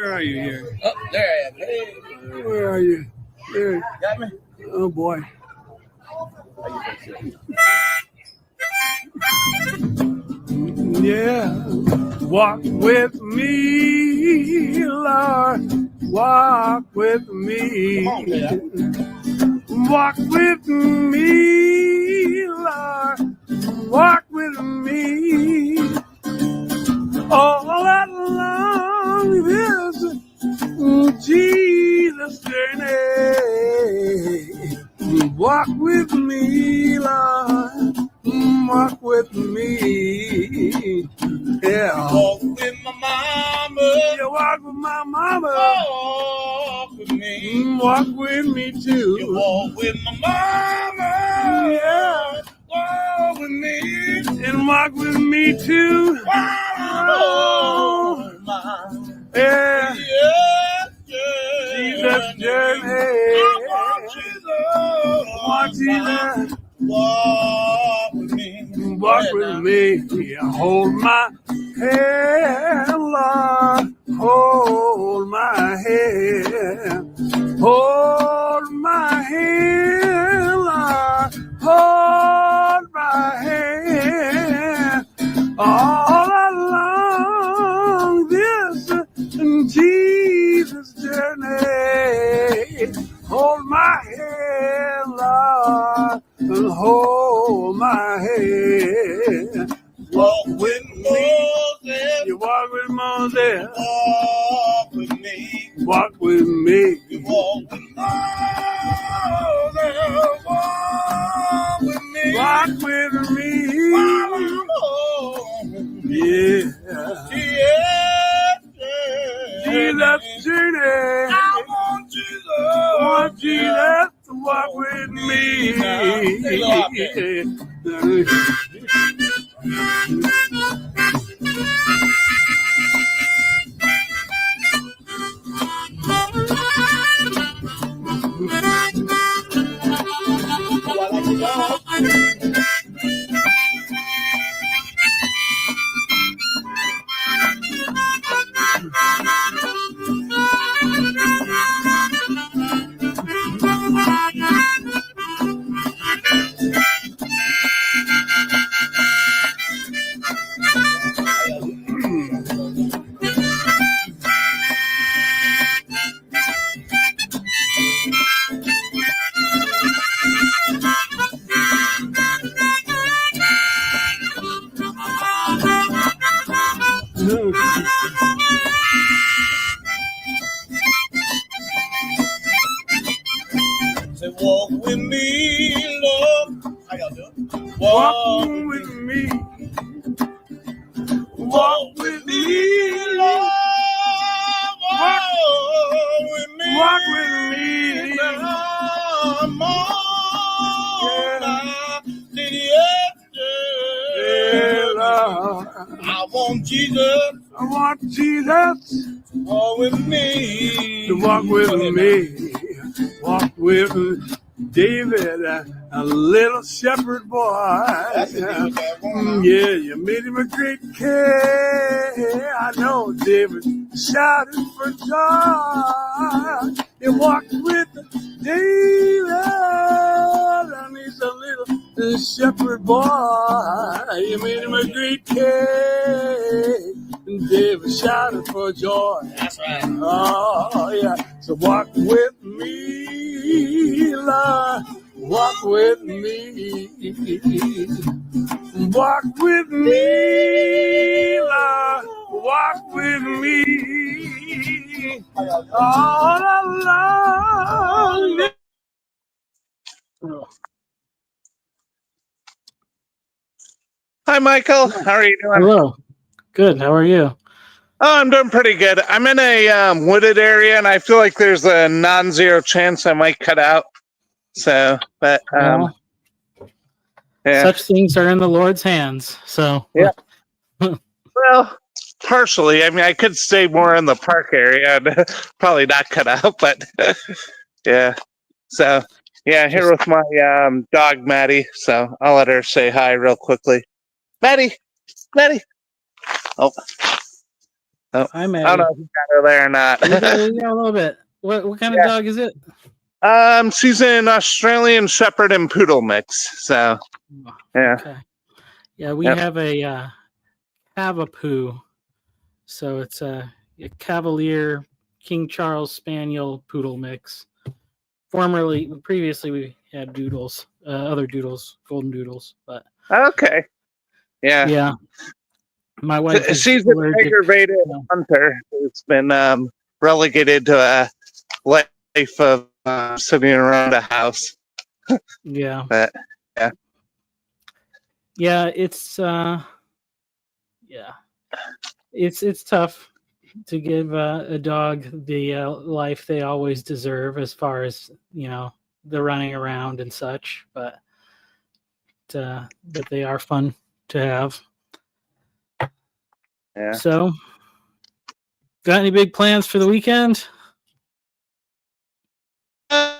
Where are you here? Oh, there I am. Hey. Where are you? There. Got me? Oh boy. Yeah. Walk with me, Lord. Walk with me. Come on, man. Walk with me, Lord. Walk with me. All that long this Jesus journey. Walk with me, Lord. Walk with me. Yeah. Walk with my mama. You walk with my mama. Walk with me. Walk with me too. You walk with my mama. Yeah. Walk with me. And walk with me too. Oh, yeah. Yeah. Jesus journey. Want Jesus. Walk with me. Walk with me. Hold my hand, Lord. Hold my hand. Hold my hand, Lord. Hold my hand. All along this Jesus journey. Hold my hand, Lord, and hold my hand. Walk with Moses. You walk with Moses. Walk with me. Walk with me. You walk with Moses. Walk with me. Walk with me. Yeah. Jesus journey. I want Jesus. I want Jesus to walk with me. Say, walk with me, Lord. How y'all doing? Walk with me. Walk with me, Lord. Walk with me. Walk with me. I want Jesus. I want Jesus Walk with me. to walk with me. Walk with David, a little shepherd boy. Yeah, you made him a great king. I know David shouted for joy. You walked with David, and he's a little shepherd boy. You made him a great king. And David shouted for joy. That's right. Oh, yeah. So walk with me, Lord. Walk with me. Walk with me, Lord. Walk with me. All along. Hi, Michael. How are you doing? Hello. Good. How are you? Oh, I'm doing pretty good. I'm in a wooded area, and I feel like there's a non-zero chance I might cut out. So, but Well, yeah. such things are in the Lord's hands. So, Yeah. Well, partially. I mean, I could stay more in the park area and probably not cut out, but yeah. So, yeah, here with my dog, Maddie. So I'll let her say hi real quickly. Maddie. Oh. Oh, Hi, I don't Maddie. know if you got her there or not. Yeah, a little bit. What kind of dog is it? She's an Australian Shepherd and Poodle mix. So yeah. Okay. Yeah, we Yep. have a Cavapoo. So it's a Cavalier King Charles Spaniel Poodle mix. Previously, we had doodles, other doodles, golden doodles, but Okay. Yeah. yeah, my wife is She's an allergic. aggravated hunter who's been relegated to a life of sitting around a house. Yeah, But yeah, it's tough to give a dog the life they always deserve, as far as the running around and such. But they are fun to have. yeah. So, got any big plans for the weekend? Our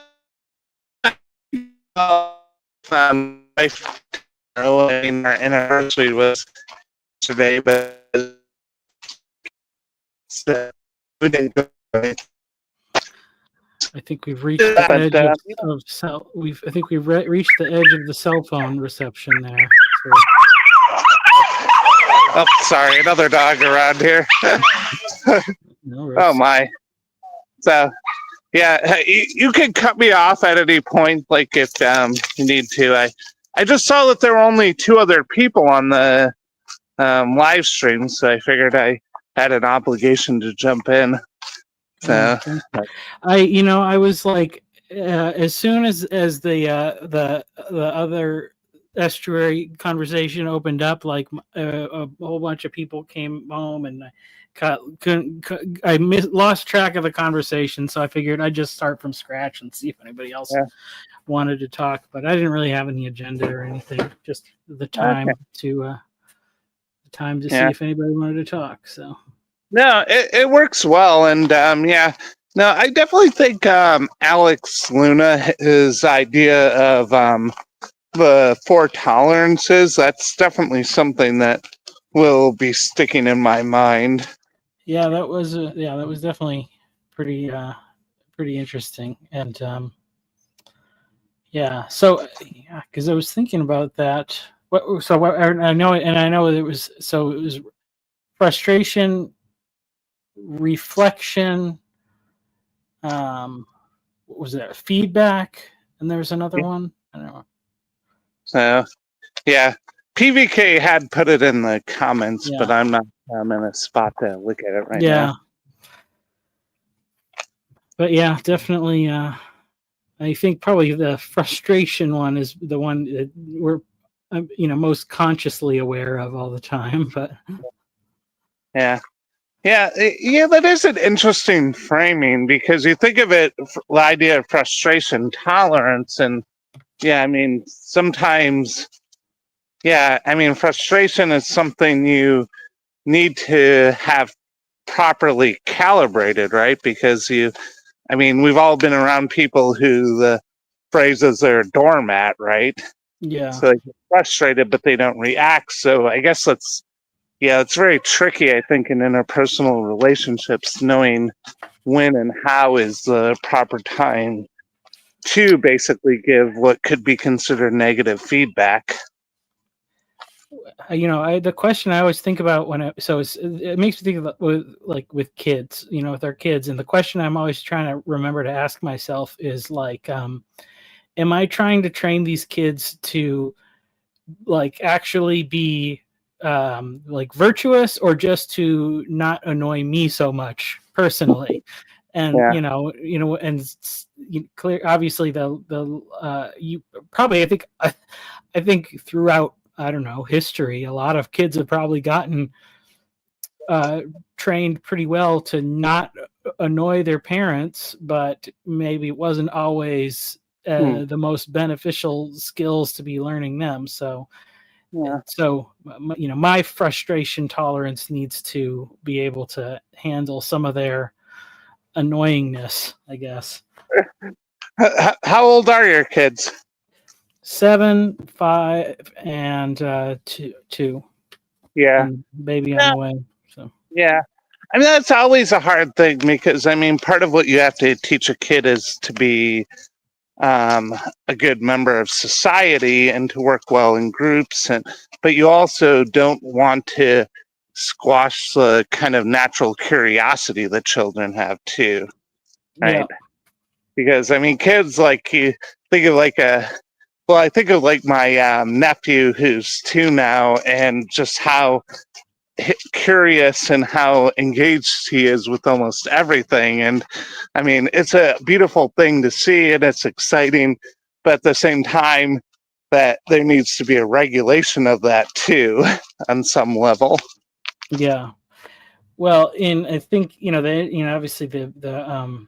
anniversary was today, but we didn't go. I think we've reached the edge of cell. I think we've reached the edge of the cell phone reception there. So. Oh, sorry, another dog around here. No Oh my! So, yeah, you can cut me off at any point, like if you need to. I just saw that there were only 2 other people on the live stream, so I figured I had an obligation to jump in. So I was like, as soon as the other estuary conversation opened up, like a whole bunch of people came home, and I lost track of the conversation, so I figured I'd just start from scratch and see if anybody else wanted to talk. But I didn't really have any agenda or anything, just the time to see if anybody wanted to talk. So no, it works well, and no, I definitely think Alex Luna, his idea of the 4 tolerances, that's definitely something that will be sticking in my mind. Yeah, that was definitely pretty interesting, and so because I was thinking about that. I know it was frustration, reflection. What was that? Feedback, and there was another one. I don't know. So yeah, PVK had put it in the comments, but I'm not in a spot to look at it right now. But yeah, definitely. I think probably the frustration one is the one that we're most consciously aware of all the time. But yeah, that is an interesting framing, because you think of it, the idea of frustration tolerance, and I mean sometimes frustration is something you need to have properly calibrated, right? Because we've all been around people who the phrase is they're a doormat, right? Yeah. So they get frustrated, but they don't react. So I guess it's very tricky, I think, in interpersonal relationships, knowing when and how is the proper time to basically give what could be considered negative feedback. The question I always think about it makes me think about with kids, with our kids, and the question I'm always trying to remember to ask myself is like, am I trying to train these kids to actually be virtuous, or just to not annoy me so much personally? And clear, obviously you probably, I think throughout, I don't know, history, a lot of kids have probably gotten trained pretty well to not annoy their parents, but maybe it wasn't always the most beneficial skills to be learning them. So my frustration tolerance needs to be able to handle some of their annoyingness, I guess. How old are your kids? 7, 5, and 2. Yeah, and baby on the way. So I mean, that's always a hard thing because, I mean, part of what you have to teach a kid is to be a good member of society and to work well in groups. But you also don't want to squash the kind of natural curiosity that children have too, right? Yeah. Because, I mean, kids, like, you think of like I think of like my nephew who's 2 now, and just how curious and how engaged he is with almost everything. And I mean, it's a beautiful thing to see and it's exciting, but at the same time, that there needs to be a regulation of that too on some level. Yeah. Well, I think obviously the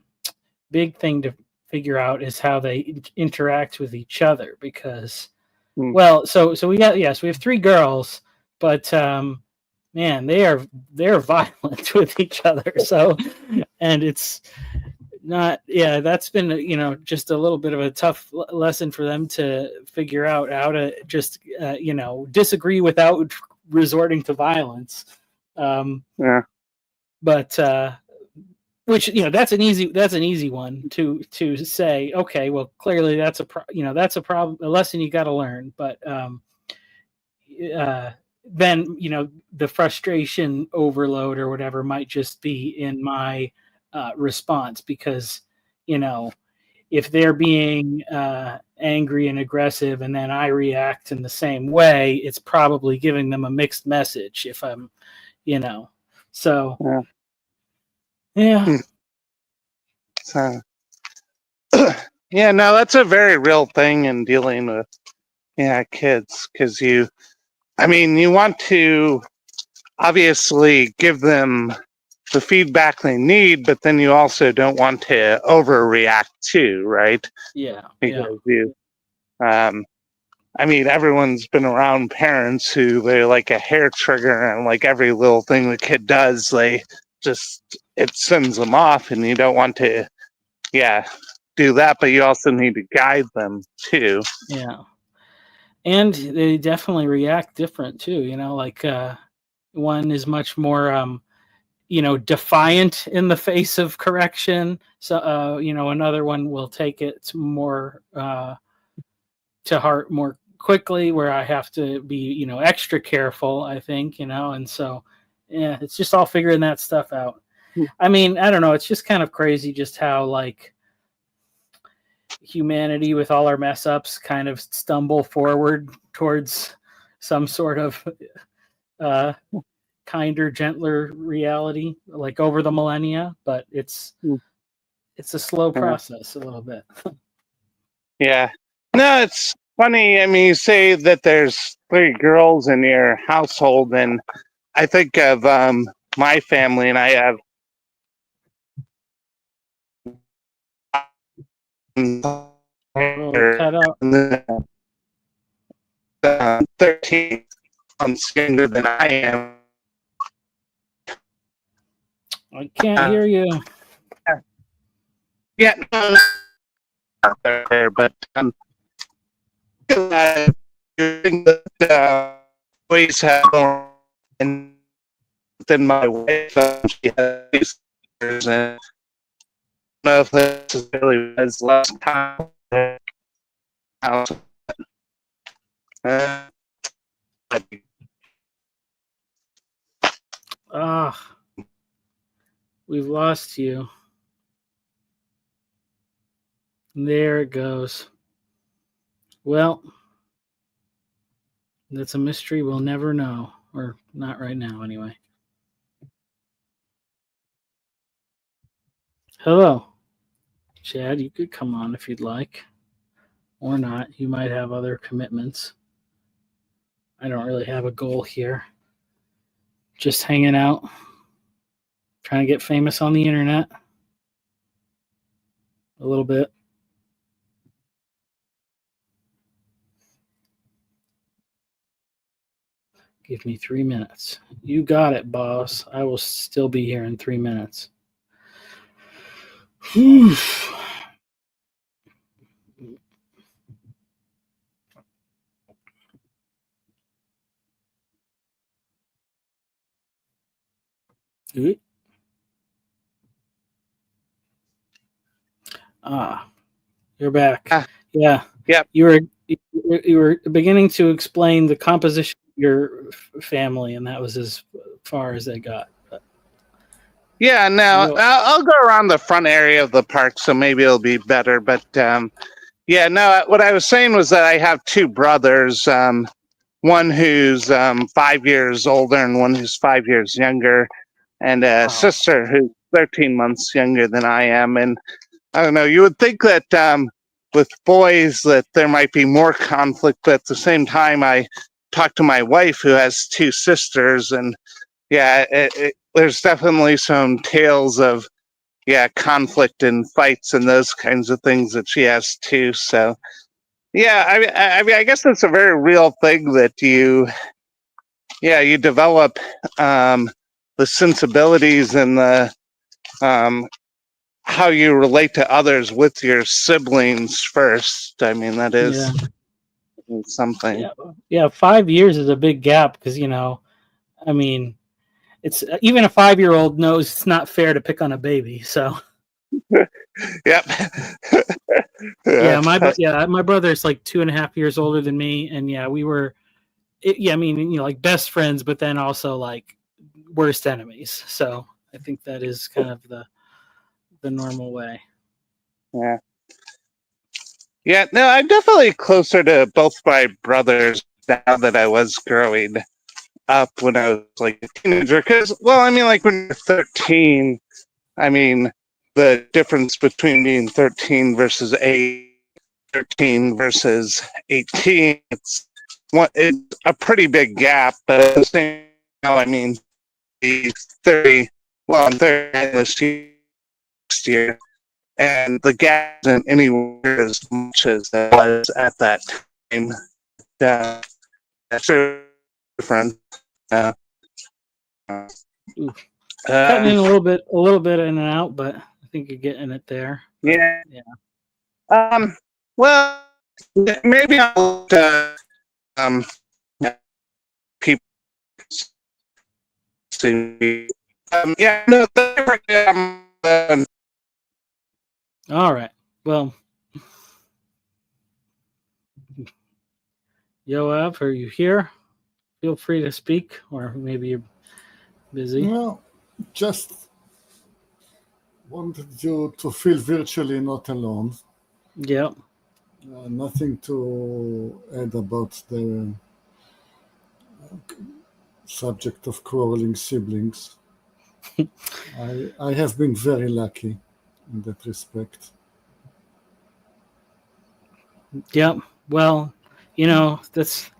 big thing to figure out is how they interact with each other, because well, so we have 3 girls, but man, they're violent with each other. So, and it's not, that's been just a little bit of a tough lesson for them to figure out how to just disagree without resorting to violence. Yeah. But which that's an easy one to say, okay, well, clearly that's a problem, a lesson you got to learn. But then the frustration overload or whatever might just be in my response, because if they're being angry and aggressive and then I react in the same way, it's probably giving them a mixed message. If I'm so yeah. So yeah, no, that's a very real thing in dealing with kids, because you want to obviously give them the feedback they need, but then you also don't want to overreact too, right? Yeah. Because everyone's been around parents who they're like a hair trigger, and like every little thing the kid does, it sends them off, and you don't want to, do that, but you also need to guide them too. Yeah. And they definitely react different too, like one is much more defiant in the face of correction. So another one will take it more to heart more quickly, where I have to be extra careful, I think, and so it's just all figuring that stuff out. I mean, I don't know, it's just kind of crazy just how like humanity, with all our mess ups, kind of stumble forward towards some sort of kinder, gentler reality, like over the millennia. But it's a slow process, a little bit. Yeah. No, it's funny. I mean, you say that there's 3 girls in your household, and I think of my family, and I have Cut out. 13 months younger than I am. I can't hear you. Yeah, no, not there, but you think that always have more than my wife. She has these sisters, and I don't know if this is really as last time. Ah, we've lost you. There it goes. Well, that's a mystery we'll never know, or not right now, anyway. Hello, Chad. You could come on if you'd like, or not. You might have other commitments. I don't really have a goal here. Just hanging out, trying to get famous on the internet a little bit. Give me 3 minutes. You got it, boss. I will still be here in 3 minutes. Whew. Ah, you're back. Ah, Yeah. yep. You were beginning to explain the composition of your family, and that was as far as they got. But, Yeah, no, no, I'll go around the front area of the park, so maybe it'll be better. But yeah, no, what I was saying was that I have two brothers, one who's 5 years older and one who's 5 years younger, and a wow. sister who's 13 months younger than I am. And I don't know, you would think that with boys that there might be more conflict, but at the same time, I talked to my wife who has two sisters, and yeah, there's definitely some tales of conflict and fights and those kinds of things that she has too. So yeah, I mean, I guess it's a very real thing that you develop the sensibilities and the how you relate to others with your siblings first. I mean, that is Yeah. something. Yeah. 5 years is a big gap because, I mean, it's even a 5-year-old knows it's not fair to pick on a baby. So Yep. yeah, Yeah. my brother's like 2.5 years older than me, and yeah, we were, I mean, like best friends, but then also like worst enemies. So I think that is kind of the normal way. Yeah. Yeah, no, I'm definitely closer to both my brothers now that I was growing up when I was like a teenager. Because, well, I mean, like when you're 13, I mean, the difference between being 13 versus 13 versus 18, it's a pretty big gap. But at the same time, I mean, he's 30, well, I'm 30 this next year. And the gap isn't anywhere as much as it was at that time. That's different. Uh, Cutting in a little bit in and out, but I think you're getting it there. yeah. Yeah. Well, maybe I'll um people see. Yeah. No. All right. Well, Yoav, are you here? Feel free to speak, or maybe you're busy. Well, just wanted you to feel virtually not alone. Yep. Nothing to add about the subject of quarreling siblings. I have been very lucky in that respect. Yep. Well, that's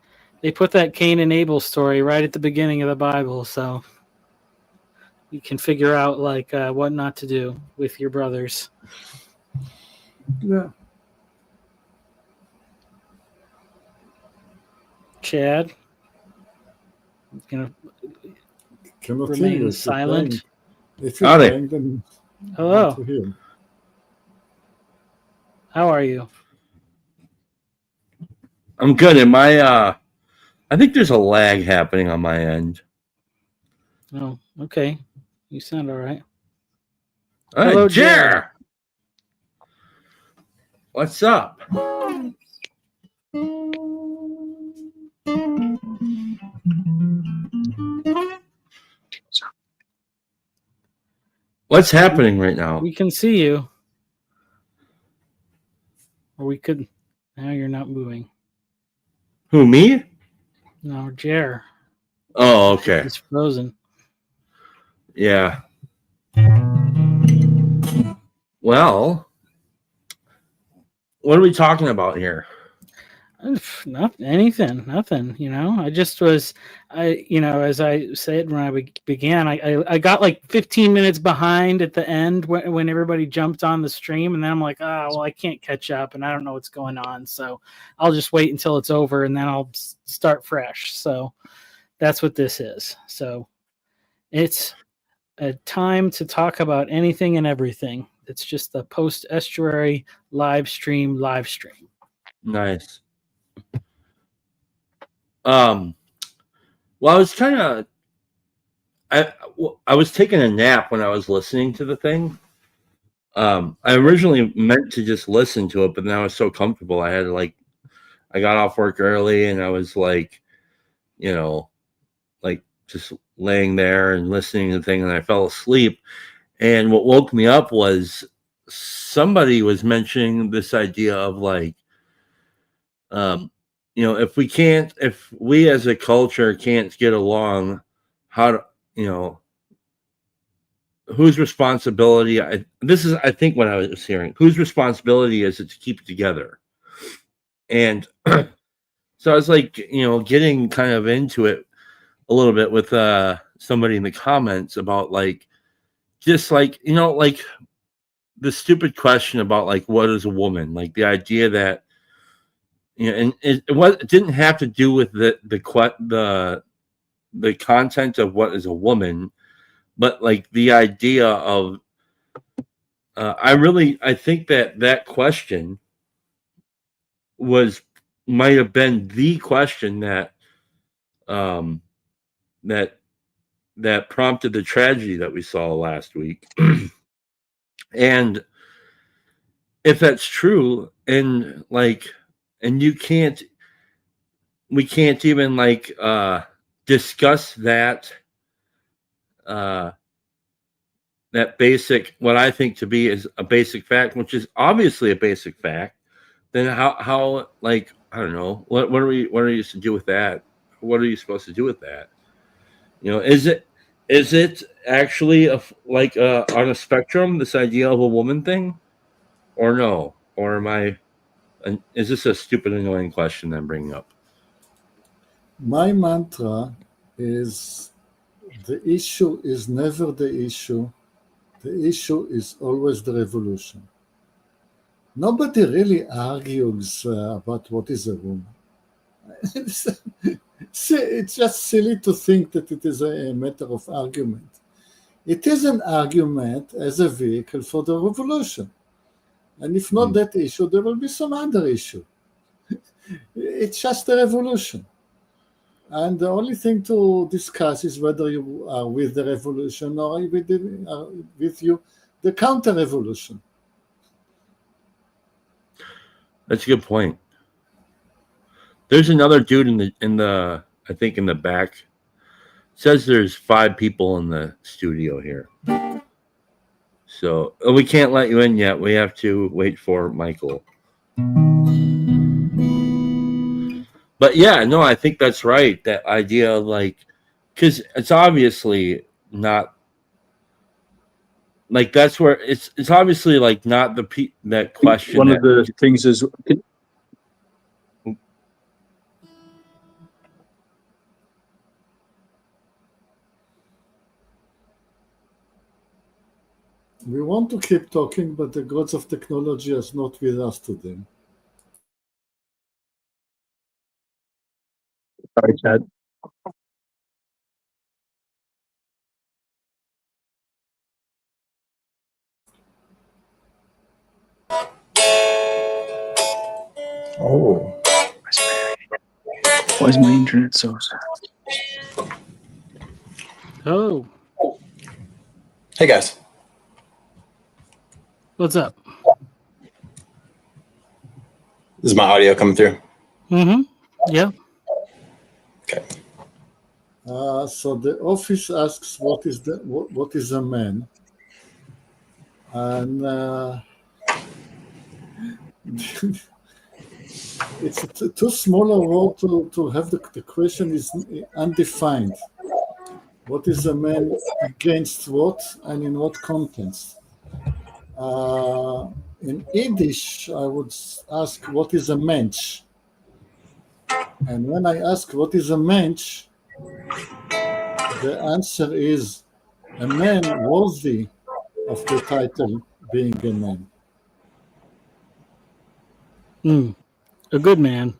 they put that Cain and Abel story right at the beginning of the Bible, so you can figure out like what not to do with your brothers. Yeah. Chad, Cannot hear remain you. silent. If you're Howdy. playing, then I Hello. want to hear. How are you? I'm good. Am I think there's a lag happening on my end. Oh, okay. You sound all right. All right, Hello, Jer. What's up? What's happening right now? We can see you. Or we could. Now you're not moving. Who, me? No, Jer. Oh, okay. He's frozen. Yeah. Well, what are we talking about here? Not anything, nothing. I just was, as I said when I began, I got like 15 minutes behind at the end when everybody jumped on the stream, and then I'm like, well, I can't catch up, and I don't know what's going on, so I'll just wait until it's over, and then I'll start fresh. So that's what this is. So it's a time to talk about anything and everything. It's just the Post-Estuary live stream. Nice. Well, I was kind of, I was taking a nap when I was listening to the thing. I originally meant to just listen to it, but then I was so comfortable. I had to I got off work early and I was like, just laying there and listening to the thing, and I fell asleep. And what woke me up was somebody was mentioning this idea of if we as a culture can't get along, how to, whose responsibility? I think what I was hearing. Whose responsibility is it to keep it together? And so I was getting kind of into it a little bit with somebody in the comments about the stupid question about what is a woman? Like the idea that and it didn't have to do with the content of what is a woman, but the idea of I think that question might have been the question that that prompted the tragedy that we saw last week. And if that's true, and we can't even discuss that that basic, what I think to be is a basic fact, which is obviously a basic fact, then how I don't know, what are you to do with that? What are you supposed to do with that? Is it actually on a spectrum, this idea of a woman thing, or no? Or is this a stupid, annoying question I'm bringing up? My mantra is the issue is never the issue. The issue is always the revolution. Nobody really argues about what is a woman. It's just silly to think that it is a matter of argument. It is an argument as a vehicle for the revolution. And if not that issue, there will be some other issue. It's just a revolution. And the only thing to discuss is whether you are with the revolution or with the counter-revolution. That's a good point. There's another dude in the I think in the back. It says there's 5 people in the studio here. So we can't let you in yet. We have to wait for Michael. But yeah, no, I think that's right. That idea of because it's obviously not that's where it's obviously not that question. One of the things is. We want to keep talking, but the gods of technology are not with us today. Sorry, Chad. Oh. Why is my internet so sad? Oh, Hey, guys. what's up? Is my audio coming through? Mm-hmm. Yeah. Okay. So the office asks what is a man, and it's too small a word to have the question is undefined. What is a man against what and in what context? In Yiddish, I would ask what is a mensch, and when I ask what is a mensch, the answer is a man worthy of the title being a man. A good man.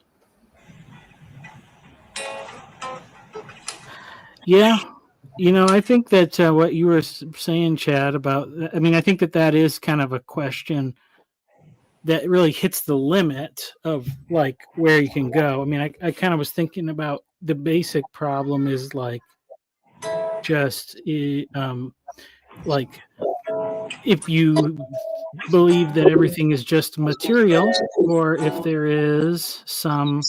Yeah. I think that what you were saying, Chad, about, I think that is kind of a question that really hits the limit of where you can go. I kind of was thinking about the basic problem is just if you believe that everything is just material, or if there is something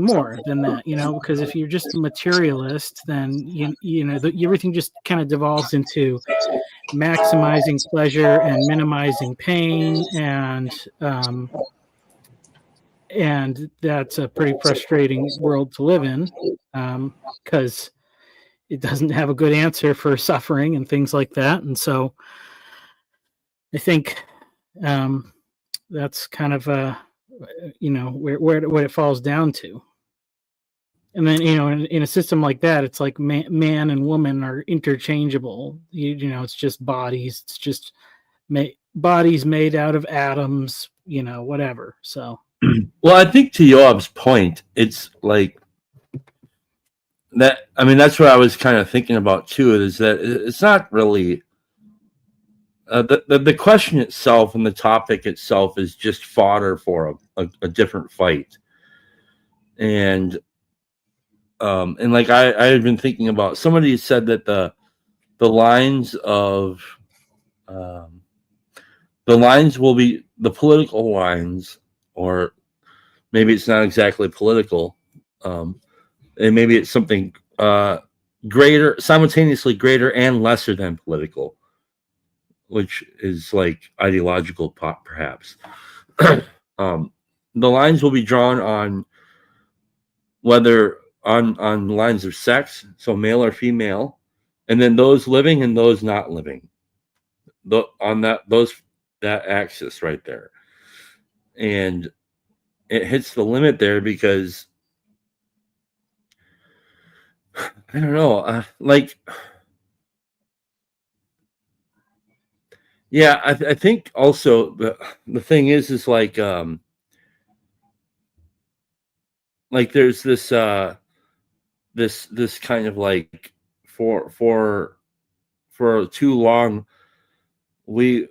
more than that, because if you're just a materialist, then everything just kind of devolves into maximizing pleasure and minimizing pain, and that's a pretty frustrating world to live in, because it doesn't have a good answer for suffering and things like that. And so I think that's kind of where what it falls down to. And then in a system like that, it's like man and woman are interchangeable. It's just bodies. It's just bodies made out of atoms. Whatever. So. Well, I think to Yoav's point, it's like that. I mean, that's what I was kind of thinking about too. Is that it's not really the question itself and the topic itself is just fodder for a different fight, and like I had been thinking about. Somebody said that the lines of the lines will be the political lines, or maybe it's not exactly political, and maybe it's something greater, simultaneously greater and lesser than political, which is like ideological, perhaps. The lines will be drawn on whether on lines of sex, so male or female, and then those living and those not living, on that axis right there, and it hits the limit there because I don't know, yeah, I think also the thing is like there's this this kind of like for too long we've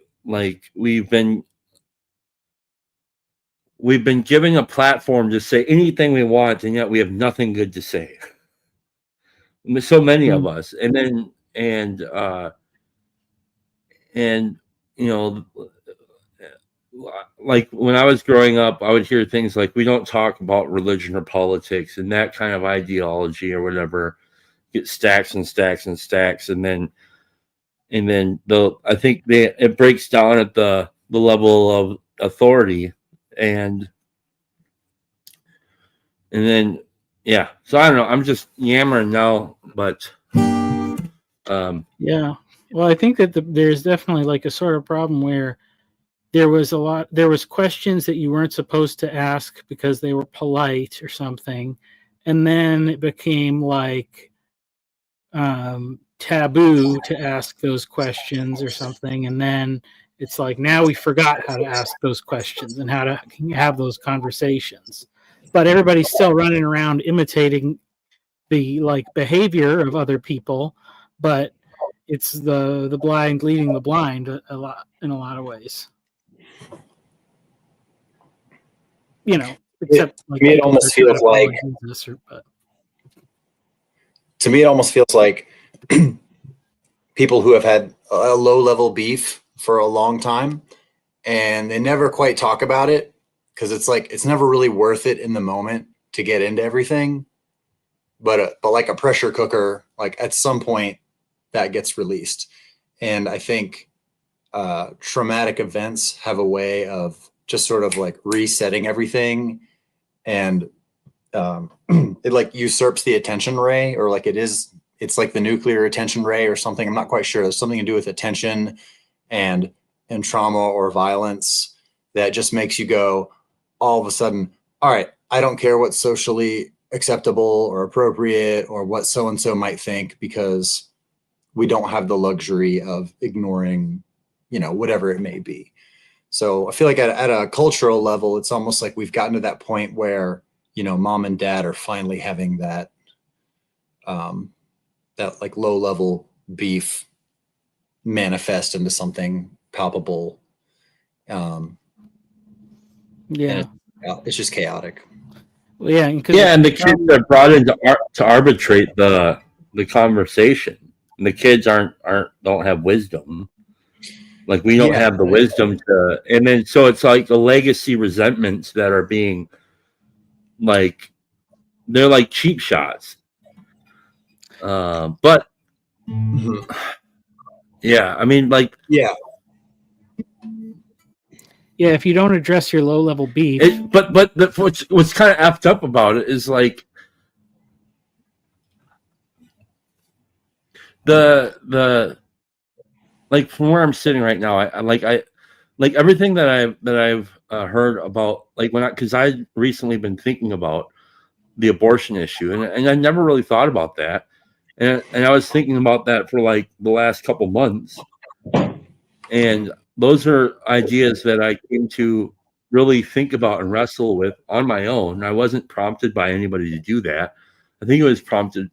been given a platform to say anything we want, and yet we have nothing good to say. So many of us, and like when I was growing up, I would hear things like, we don't talk about religion or politics, and that kind of ideology or whatever gets stacks and stacks and stacks, and then I think it breaks down at the level of authority, and then yeah. So I don't know. I'm just yammering now, but yeah. Well, I think that there's definitely like a sort of problem where there was questions that you weren't supposed to ask because they were polite or something, and then it became like taboo to ask those questions or something, and then it's like now we forgot how to ask those questions and how to have those conversations, but everybody's still running around imitating the like behavior of other people, but it's the blind leading the blind in a lot of ways. Except like to me, it almost feels like to me, it almost feels like people who have had a low-level beef for a long time, and they never quite talk about it because it's like it's never really worth it in the moment to get into everything. But like a pressure cooker, like at some point that gets released, and I think traumatic events have a way of just sort of like resetting everything, and it like usurps the attention ray, or like it's like the nuclear attention ray or something. I'm not quite sure. There's something to do with attention and trauma or violence that just makes you go all of a sudden, all right, I don't care what's socially acceptable or appropriate or what so-and-so might think, because we don't have the luxury of ignoring, whatever it may be. So I feel like at a cultural level, it's almost like we've gotten to that point where, mom and dad are finally having that like low level beef manifest into something palpable. Yeah. And it's just chaotic. Well, yeah. And the kids are brought in to arbitrate the conversation. And the kids don't have wisdom. Like we don't Yeah. have the wisdom to, and then so it's like the legacy resentments that are being like they're like cheap shots. But yeah, I mean, like Yeah. Yeah, if you don't address your low level beef, what's kind of effed up about it is like the like from where I'm sitting right now, I like everything that I've heard about, like because I recently been thinking about the abortion issue, and I never really thought about that, and I was thinking about that for like the last couple months, and those are ideas that I came to really think about and wrestle with on my own. I wasn't prompted by anybody to do that. I think it was prompted,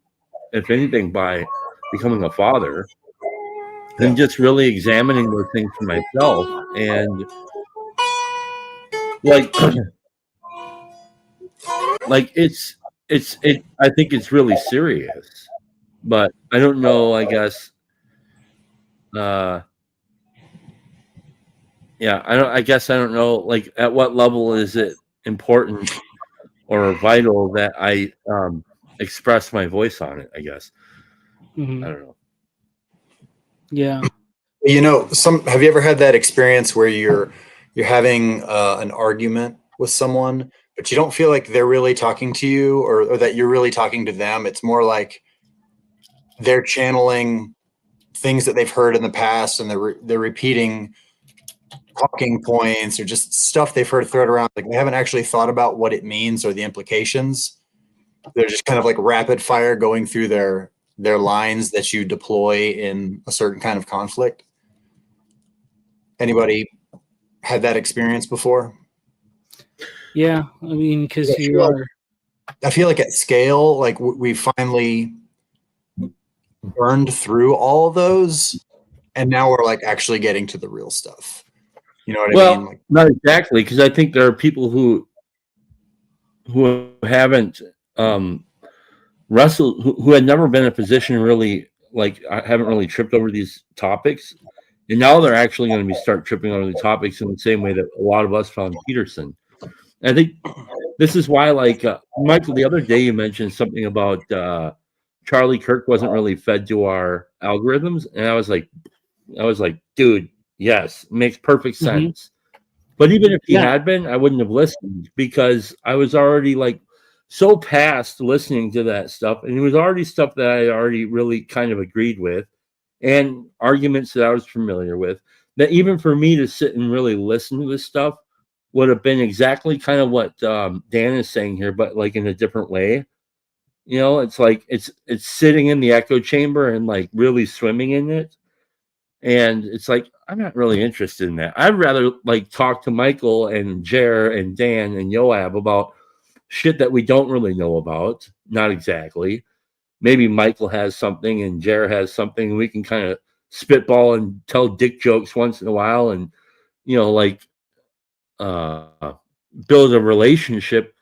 if anything, by becoming a father and just really examining those things for myself. And like, like I think it's really serious, but I don't know, I guess, yeah, I guess I don't know, like at what level is it important or vital that I express my voice on it, I guess. Mhm. I don't know. Yeah. You know, have you ever had that experience where you're having an argument with someone, but you don't feel like they're really talking to you, or that you're really talking to them? It's more like they're channeling things that they've heard in the past, and they're repeating talking points or just stuff they've heard thrown around. Like they haven't actually thought about what it means or the implications. They're just kind of like rapid fire going through their lines that you deploy in a certain kind of conflict. Anybody had that experience before? Yeah. I mean, because I you feel are. I feel like at scale, like we finally burned through all of those, and now we're like actually getting to the real stuff. You know what I mean? Like, not exactly, because I think there are people who haven't wrestled, who had never been in a position really, like I haven't really tripped over these topics, and now they're actually going to be start tripping over the topics in the same way that a lot of us found Peterson. And I think this is why, like Michael, the other day you mentioned something about Charlie Kirk wasn't really fed to our algorithms, and I was like, dude, yes, makes perfect sense. But even if he had been, I wouldn't have listened, because I was already like so past listening to that stuff, and it was already stuff that I already really kind of agreed with, and arguments that I was familiar with. That even for me to sit and really listen to this stuff would have been exactly kind of what Dan is saying here, but like in a different way. You know, it's like it's sitting in the echo chamber and like really swimming in it. And it's like, I'm not really interested in that. I'd rather like talk to Michael and Jer and Dan and Yoab about shit that we don't really know about. Not exactly. Maybe Michael has something and Jer has something, and we can kind of spitball and tell dick jokes once in a while, and like build a relationship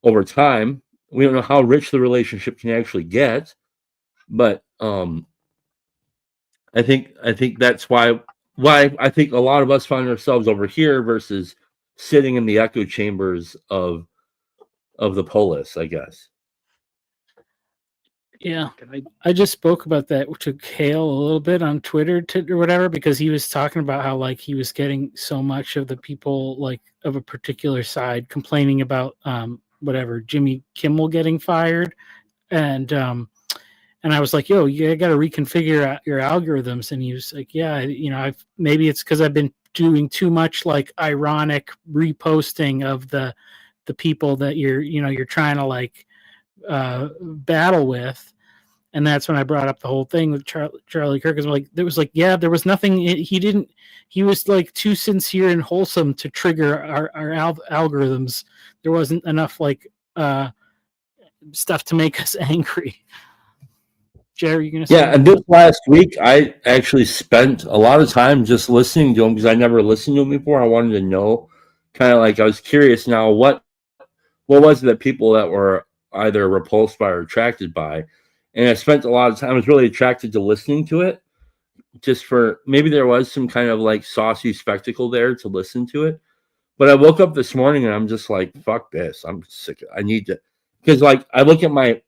over time. We don't know how rich the relationship can actually get, but I think that's why I think a lot of us find ourselves over here versus sitting in the echo chambers of the polis, I guess. Yeah, I just spoke about that to Kale a little bit on Twitter or whatever, because he was talking about how like he was getting so much of the people like of a particular side complaining about whatever Jimmy Kimmel getting fired, and I was like, yo, you got to reconfigure your algorithms, and he was like, yeah, I've maybe it's because I've been doing too much like ironic reposting of the people that you're trying to like battle with. And that's when I brought up the whole thing with Charlie Kirk. Is like there was nothing. He was like too sincere and wholesome to trigger our algorithms. There wasn't enough like stuff to make us angry. Jerry, you gonna say? Yeah, and this last week I actually spent a lot of time just listening to him, because I never listened to him before. I wanted to know, kind of like I was curious now what was it that people that were either repulsed by or attracted by. And I spent a lot of time, I was really attracted to listening to it, just for maybe there was some kind of like saucy spectacle there to listen to it. But I woke up this morning and I'm just like, fuck this. I'm sick. I need to, because like I look at my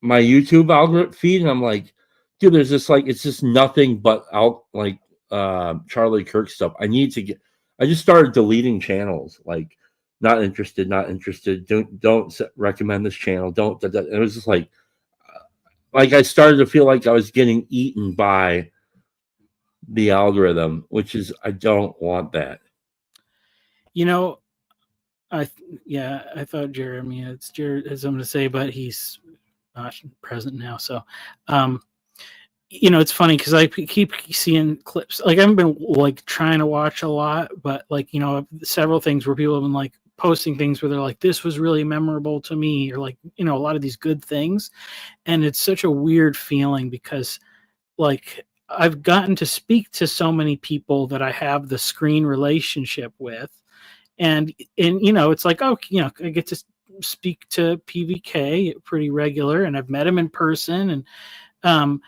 YouTube algorithm feed and I'm like, dude, there's just like it's just nothing but out like Charlie Kirk stuff. I need to get. I just started deleting channels. Like, not interested, not interested. Don't recommend this channel. Don't. It was just like I started to feel like I was getting eaten by the algorithm, which is I don't want that. You know, I thought Jeremy had something to say, but he's not present now. So, you know, it's funny because I keep seeing clips. Like, I haven't been like trying to watch a lot, but like, you know, several things where people have been like posting things where they're like, this was really memorable to me, or like, you know, a lot of these good things. And it's such a weird feeling because like I've gotten to speak to so many people that I have the screen relationship with. And you know, it's like, oh, you know, I get to speak to PVK pretty regular, and I've met him in person, and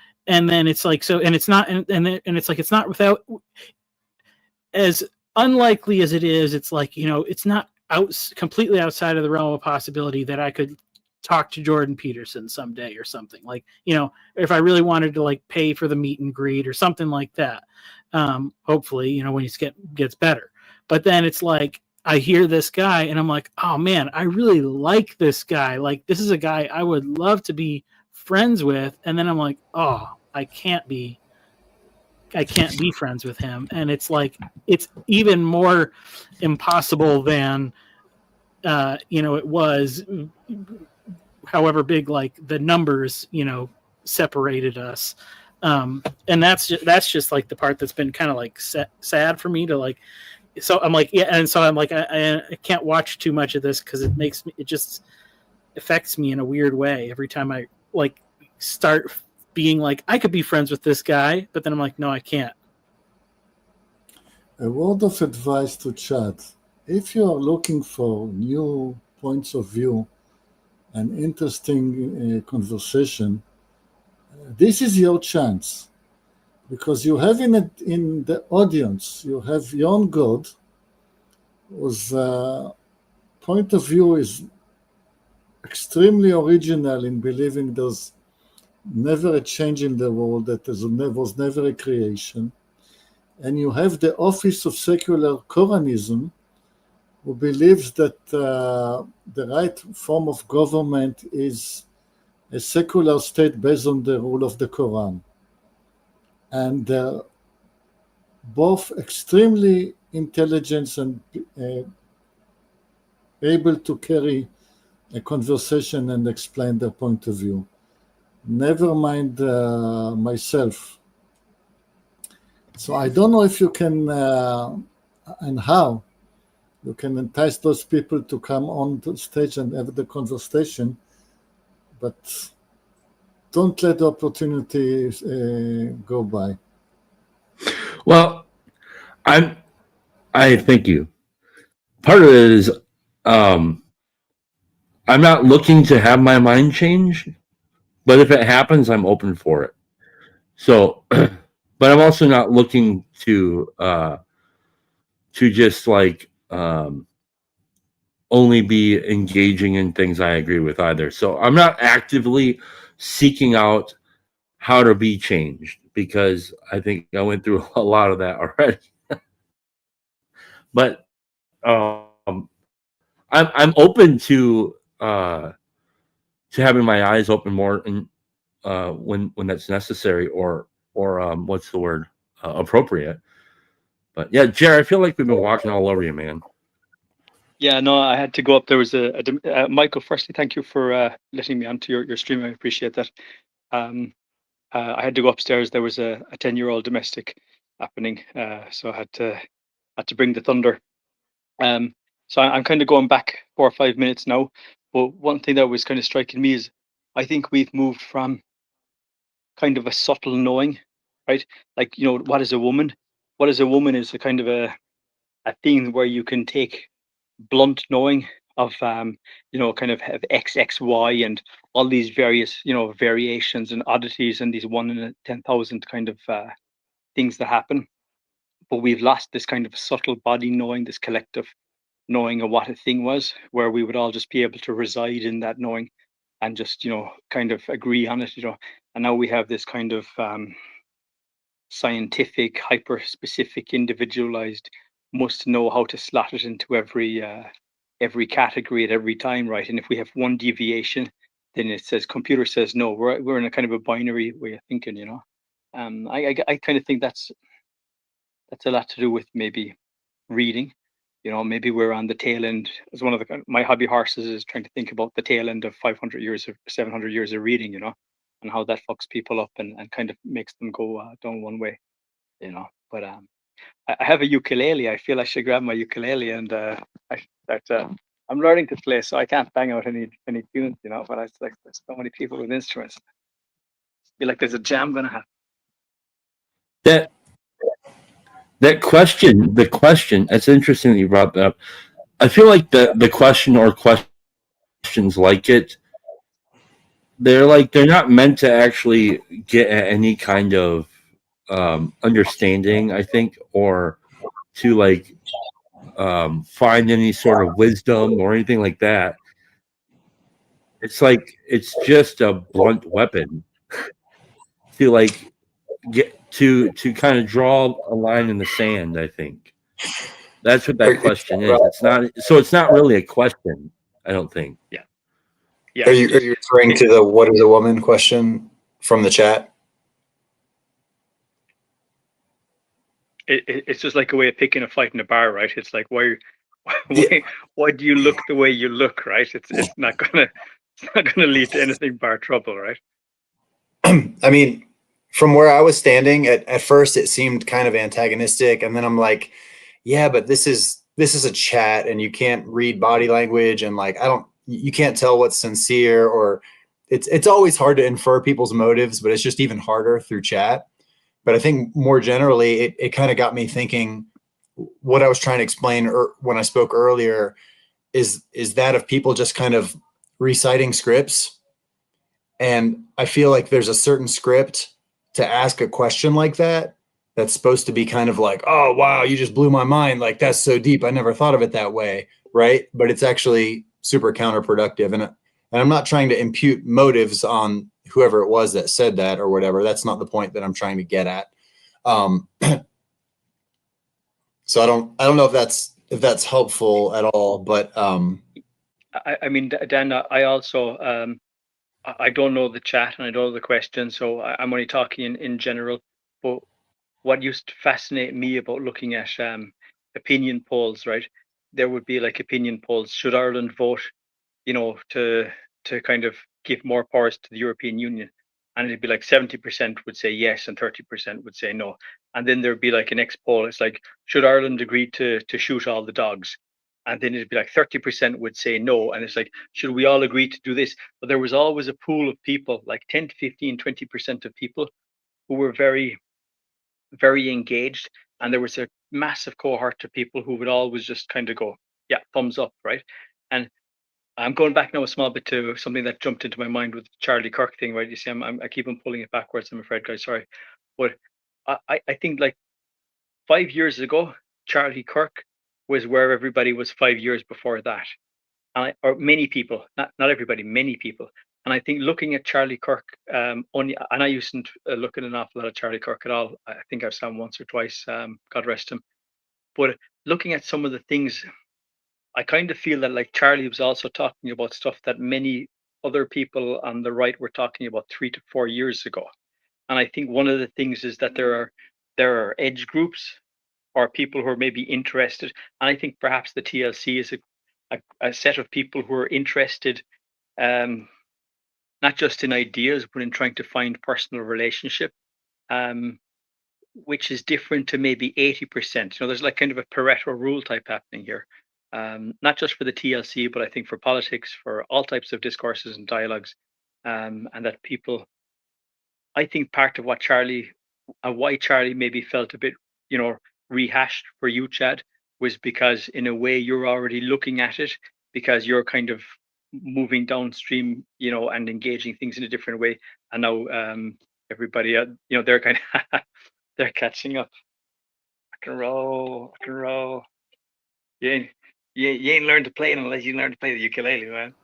then it's like, so, and it's not, and it's like, it's not without, as unlikely as it is, it's like, you know, it's not completely outside of the realm of possibility that I could talk to Jordan Peterson someday or something, like, you know, if I really wanted to like pay for the meet and greet or something like that. Hopefully, you know, when he gets better. But then it's like, I hear this guy and I'm like, oh man, I really like this guy. Like, this is a guy I would love to be friends with. And then I'm like, oh, I can't be friends with him. And it's like, it's even more impossible than, you know, it was, however big, like the numbers, you know, separated us. And that's just like the part that's been kind of like sad for me to like, so I'm like, yeah. And so I'm like, I can't watch too much of this because it just affects me in a weird way every time I like start being like, I could be friends with this guy, but then I'm like, no, I can't. A word of advice to Chad. If you are looking for new points of view and interesting conversation, this is your chance. Because you have in the audience, you have Yon God, whose point of view is extremely original in believing there's never a change in the world, that there was never a creation. And you have the Office of Secular Quranism, who believes that the right form of government is a secular state based on the rule of the Quran. And they're both extremely intelligent and able to carry a conversation and explain their point of view. Never mind myself. So I don't know if you can and how you can entice those people to come on the stage and have the conversation, but don't let the opportunity go by. Well, I thank you. Part of it is I'm not looking to have my mind change, but if it happens, I'm open for it. So, but I'm also not looking to just like only be engaging in things I agree with either. So I'm not actively seeking out how to be changed, because I think I went through a lot of that already. But I'm open to having my eyes open more in, when that's necessary, or what's the word, appropriate. But yeah, Jerry, I feel like we've been walking all over you, man. Yeah, no, I had to go up. There was Michael. Firstly, thank you for letting me onto your stream. I appreciate that. I had to go upstairs. There was a 10-year-old domestic happening, so I had to bring the thunder. So I'm kind of going back 4 or 5 minutes now. But one thing that was kind of striking me is I think we've moved from kind of a subtle knowing, right? Like, you know, what is a woman? What is a woman is a kind of a thing where you can take blunt knowing of you know, kind of have X, X, Y, and all these various, you know, variations and oddities, and these 1 in 10,000 kind of things that happen, but we've lost this kind of subtle body knowing, this collective knowing of what a thing was, where we would all just be able to reside in that knowing and just, you know, kind of agree on it, you know. And now we have this kind of scientific, hyper specific, individualized, must know how to slot it into every category at every time, right? And if we have one deviation, then it says computer says no. We're in a kind of a binary way of thinking, you know. I kind of think that's a lot to do with maybe reading. You know, maybe we're on the tail end. As one of my hobby horses is trying to think about the tail end of 500 years or 700 years of reading, you know, and how that fucks people up and kind of makes them go down one way, you know. But I have a ukulele. I feel I should grab my ukulele and I'm learning to play, so I can't bang out any tunes, you know. But it's like there's so many people with instruments. I feel like there's a jam gonna happen. The question, it's interesting that you brought that up. I feel like the question or questions like it, they're not meant to actually get at any kind of understanding, I think, or to like find any sort of wisdom or anything like that. It's like it's just a blunt weapon to like get to kind of draw a line in the sand. I think that's what that question is. It's not really a question, I don't think. Yeah. Are you referring to the "what is a woman" question from the chat? It's just like a way of picking a fight in a bar, right? It's like why Yeah. why do you look the way you look, right? It's not gonna lead to anything bar trouble, right? I mean, from where I was standing at first, it seemed kind of antagonistic, and then I'm like, yeah, but this is a chat, and you can't read body language, and like you can't tell what's sincere, or it's always hard to infer people's motives, but it's just even harder through chat. But I think more generally, it kind of got me thinking. What I was trying to explain when I spoke earlier is that of people just kind of reciting scripts. And I feel like there's a certain script to ask a question like that that's supposed to be kind of like, oh, wow, you just blew my mind. Like, that's so deep. I never thought of it that way. Right. But it's actually super counterproductive. And I'm not trying to impute motives on whoever it was that said that or whatever. That's not the point that I'm trying to get at. So I don't know if that's helpful at all, but I mean, Dan, I also I don't know the chat and I don't know the question, so I'm only talking in general. But what used to fascinate me about looking at opinion polls, right? There would be like opinion polls. Should Ireland vote, you know, to kind of give more powers to the European Union? And it'd be like 70% would say yes and 30% would say no. And then there'd be like an next poll. It's like, should Ireland agree to shoot all the dogs? And then it'd be like 30% would say no. And it's like, should we all agree to do this? But there was always a pool of people, like 10 to 15, 20% of people who were very, very engaged. And there was a massive cohort of people who would always just kind of go, yeah, thumbs up, right? And I'm going back now a small bit to something that jumped into my mind with the Charlie Kirk thing, right? You see, I keep on pulling it backwards, I'm afraid, guys, sorry. But I think like 5 years ago, Charlie Kirk was where everybody was 5 years before that. Or many people, not everybody, many people. And I think looking at Charlie Kirk, only, and I used to look at an awful lot of Charlie Kirk at all. I think I've saw him once or twice, God rest him. But looking at some of the things, I kind of feel that like Charlie was also talking about stuff that many other people on the right were talking about 3 to 4 years ago. And I think one of the things is that there are edge groups or people who are maybe interested. And I think perhaps the TLC is a set of people who are interested, not just in ideas, but in trying to find personal relationship, which is different to maybe 80%. You know, there's like kind of a Pareto rule type happening here. Not just for the TLC, but I think for politics, for all types of discourses and dialogues, and that people, I think part of what Charlie, why Charlie maybe felt a bit, you know, rehashed for you, Chad, was because in a way you're already looking at it because you're kind of moving downstream, you know, and engaging things in a different way. And now everybody, you know, they're kind of They're catching up. Rock and roll, rock and roll. You ain't learned to play it unless you learn to play the ukulele, man.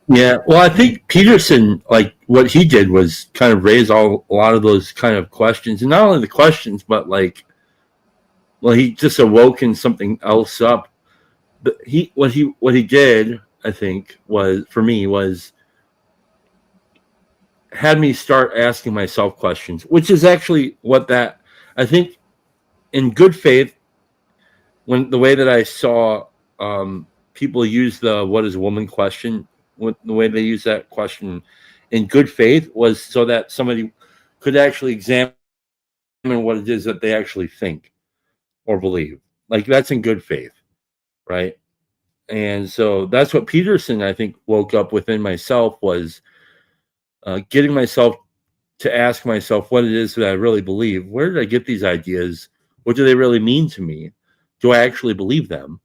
Yeah, well, I think Peterson, like what he did was kind of raise a lot of those kind of questions, and not only the questions, but like, well, he just awoken something else up. But what he did, I think, was for me was had me start asking myself questions, which is actually what that I think in good faith. When the way that I saw people use the "what is a woman" question, the way they use that question in good faith was so that somebody could actually examine what it is that they actually think or believe. Like that's in good faith, right? And so that's what Peterson, I think, woke up within myself was getting myself to ask myself what it is that I really believe. Where did I get these ideas? What do they really mean to me? Do I actually believe them?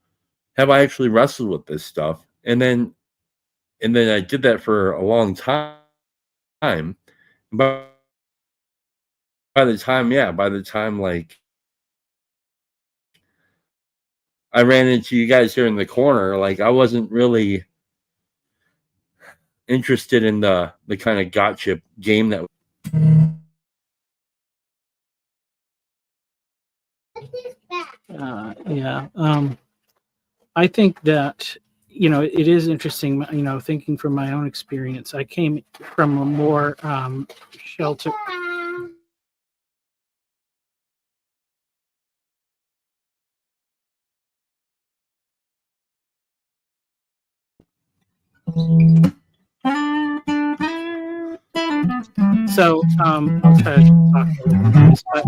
Have I actually wrestled with this stuff? And then I did that for a long time. By the time like I ran into you guys here in the corner, like I wasn't really interested in the kind of gotcha game that. Yeah. I think that, it is interesting, thinking from my own experience. I came from a more sheltered. So I'll try to talk a little bit this, but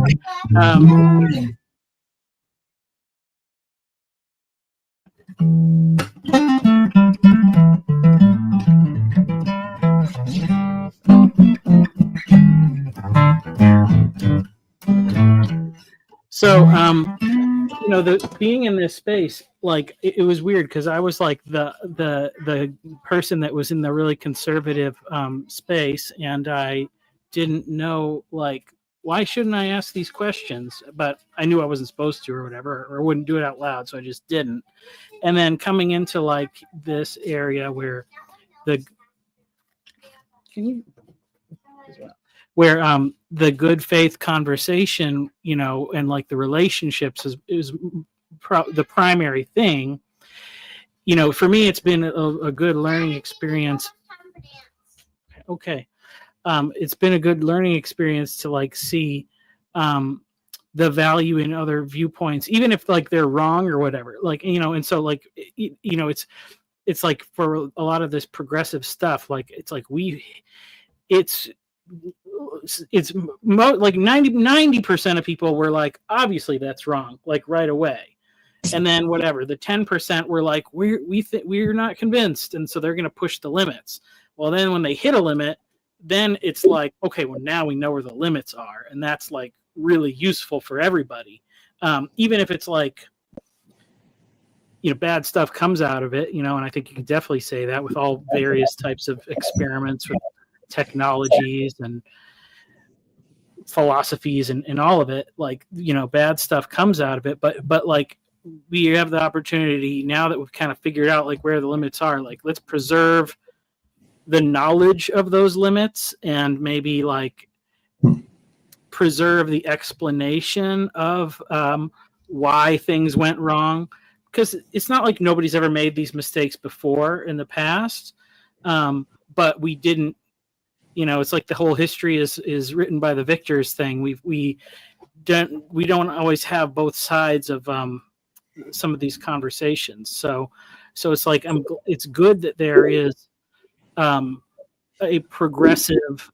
the being in this space, like it was weird because I was like the person that was in the really conservative space, and I didn't know, like, why shouldn't I ask these questions? But I knew I wasn't supposed to or whatever, or wouldn't do it out loud, so I just didn't. And then coming into like this area where the the good faith conversation, and like the relationships is the primary thing. For me, it's been a good learning experience. Okay. It's been a good learning experience to like see the value in other viewpoints, even if like they're wrong or whatever, like, and so like, it's like for a lot of this progressive stuff, like it's like it's like 90% of people were like, obviously that's wrong, like right away. And then whatever, the 10% were like, we're not convinced. And so they're going to push the limits. Well, then when they hit a limit, then it's like, okay, well, now we know where the limits are. And that's like really useful for everybody. Even if it's like, bad stuff comes out of it, and I think you can definitely say that with all various types of experiments with technologies and philosophies and all of it, like, bad stuff comes out of it. But like, we have the opportunity now that we've kind of figured out like where the limits are, like, let's preserve the knowledge of those limits and maybe like preserve the explanation of why things went wrong, because it's not like nobody's ever made these mistakes before in the past, but we didn't. It's like the whole history is written by the victors thing. We don't always have both sides of some of these conversations. So it's like it's good that there is a progressive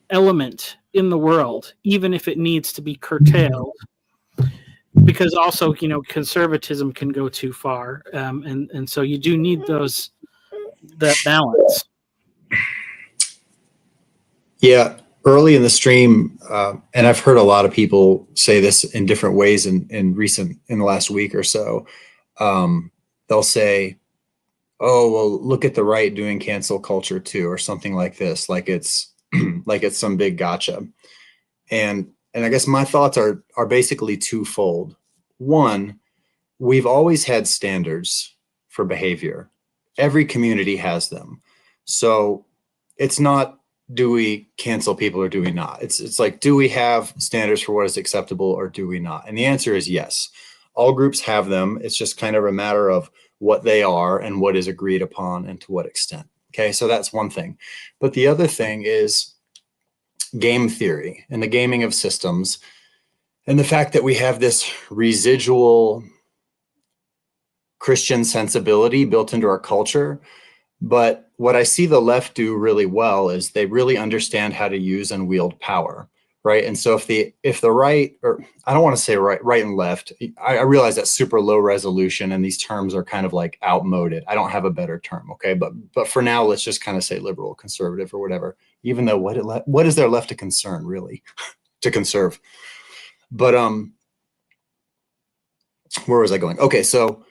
element in the world, even if it needs to be curtailed, because also conservatism can go too far, and so you do need that balance. Yeah, early in the stream, and I've heard a lot of people say this in different ways in the last week or so. They'll say, oh, well, look at the right doing cancel culture too, or something like this, like it's like it's some big gotcha. And I guess my thoughts are basically twofold. One, we've always had standards for behavior. Every community has them. So it's not, do we cancel people or do we not? It's like, do we have standards for what is acceptable or do we not? And the answer is yes. All groups have them. It's just kind of a matter of what they are and what is agreed upon and to what extent. Okay, so that's one thing. But the other thing is game theory and the gaming of systems, and the fact that we have this residual Christian sensibility built into our culture. But what I see the left do really well is they really understand how to use and wield power, right? And so if the right, or I don't want to say right and left, I realize that's super low resolution and these terms are kind of like outmoded. I don't have a better term, okay? But for now, let's just kind of say liberal, conservative, or whatever. Even though what is there left to concern, really, to conserve? But where was I going? Okay, so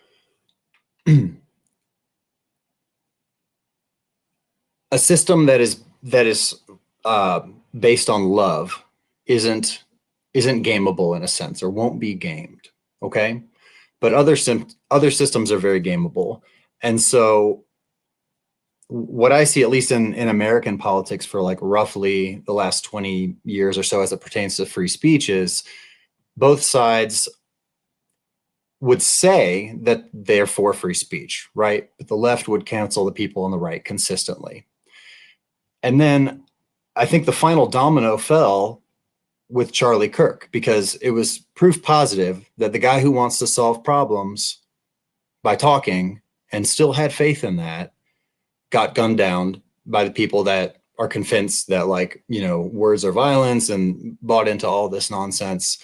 a system that is based on love isn't gameable in a sense, or won't be gamed. Okay, but other systems are very gameable, and so what I see, at least in American politics, for like roughly the last 20 years or so, as it pertains to free speech, is both sides would say that they're for free speech, right? But the left would cancel the people on the right consistently. And then I think the final domino fell with Charlie Kirk, because it was proof positive that the guy who wants to solve problems by talking and still had faith in that got gunned down by the people that are convinced that, like, you know, words are violence and bought into all this nonsense.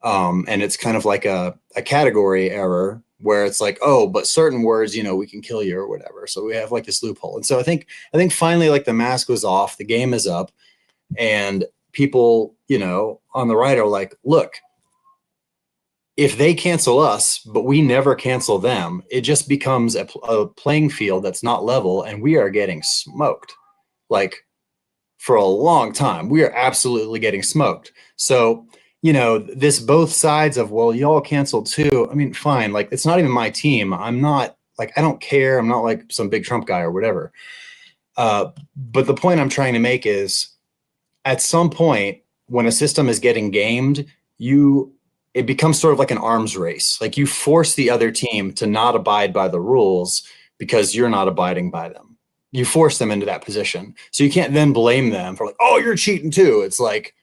And it's kind of like a category error where it's like, oh, but certain words, you know, we can kill you or whatever. So we have like this loophole. And so I think finally, like, the mask was off, the game is up, and people, you know, on the right are like, look, if they cancel us, but we never cancel them, it just becomes a playing field that's not level, and we are getting smoked. Like, for a long time, we are absolutely getting smoked. So, you know, this both sides of, well, y'all canceled too. I mean, fine. Like, it's not even my team. I'm not, like, I don't care. I'm not like some big Trump guy or whatever. But the point I'm trying to make is, at some point, when a system is getting gamed, it becomes sort of like an arms race. Like, you force the other team to not abide by the rules because you're not abiding by them. You force them into that position. So you can't then blame them for, like, oh, you're cheating too. It's like,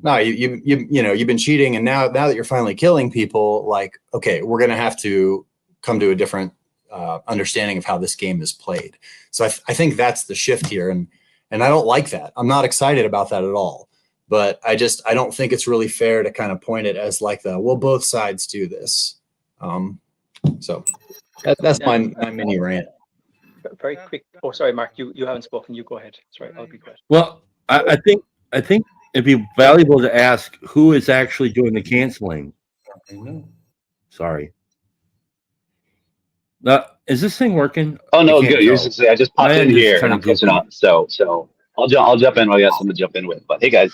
no, you know, you've been cheating, and now that you're finally killing people, like, okay, we're going to have to come to a different understanding of how this game is played. So I think that's the shift here, and I don't like that. I'm not excited about that at all. But I don't think it's really fair to kind of point it as like well, both sides do this. So that's my mini rant. Very quick. Oh, sorry, Mark, you haven't spoken. You go ahead. Sorry, I'll be quiet. Well, I think it'd be valuable to ask who is actually doing the canceling. Sorry. Is this thing working? Oh no, good. I just popped in here and I'm catching up. So I'll jump in while you have something to jump in with. But hey, guys.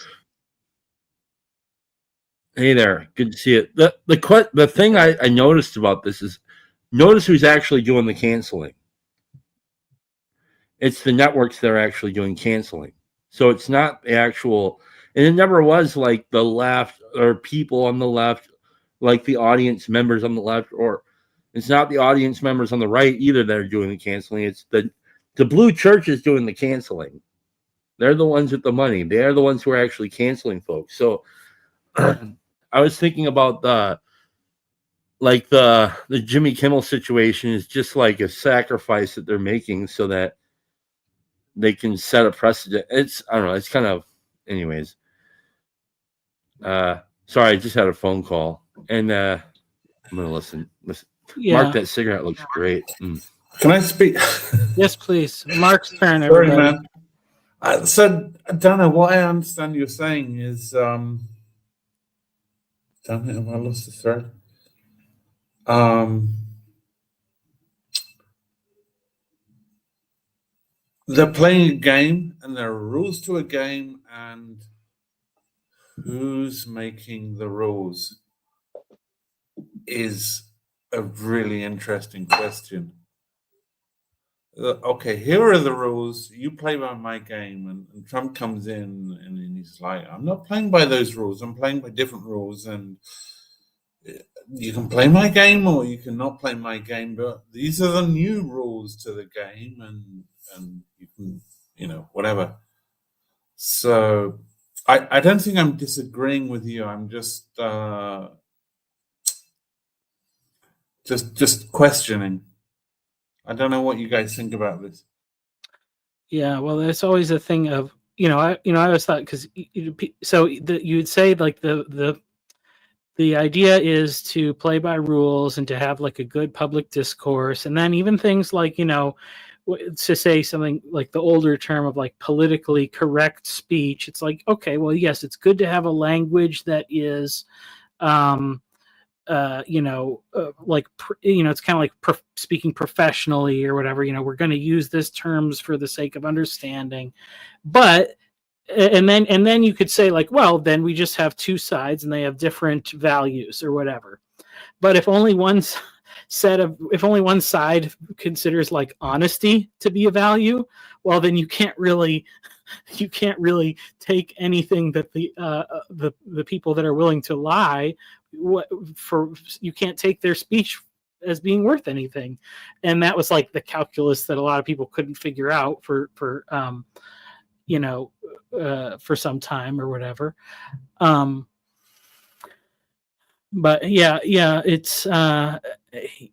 Hey there, good to see it. The thing I noticed about this is, notice who's actually doing the canceling. It's the networks that are actually doing canceling. So it's not the actual, and it never was like the left or people on the left, like the audience members on the left, or it's not the audience members on the right either that are doing the canceling. It's the blue churches doing the canceling. They're the ones with the money. They're the ones who are actually canceling folks. So I was thinking about the Jimmy Kimmel situation is just like a sacrifice that they're making so that they can set a precedent. I don't know. It's kind of, anyways. Sorry, I just had a phone call, and I'm gonna listen. Yeah. Mark, that cigarette looks great. Can I speak? Yes, please. Mark's turn. Sorry, Everybody. man. So, Dana, what I understand you're saying is, damn it, have I lost the thread? they're playing a game, and there are rules to a game, and who's making the rules is a really interesting question. Okay, here are the rules. You play by my game, and Trump comes in and he's like, I'm not playing by those rules. I'm playing by different rules, and you can play my game or you cannot play my game, but these are the new rules to the game, and you can, whatever. So I don't think I'm disagreeing with you. I'm just questioning. I don't know what you guys think about this. Yeah, well, there's always a thing of I always thought because you'd say like the idea is to play by rules and to have like a good public discourse, and then even things like to say something like the older term of like politically correct speech. It's like, okay, well, yes, it's good to have a language that is it's kind of like speaking professionally or whatever. We're going to use this terms for the sake of understanding, but and then you could say like, well, then we just have two sides and they have different values or whatever. But if only one side considers like honesty to be a value, well, then you can't really take anything that the people that are willing to lie you can't take their speech as being worth anything. And that was like the calculus that a lot of people couldn't figure out for some time or whatever. But yeah, it's and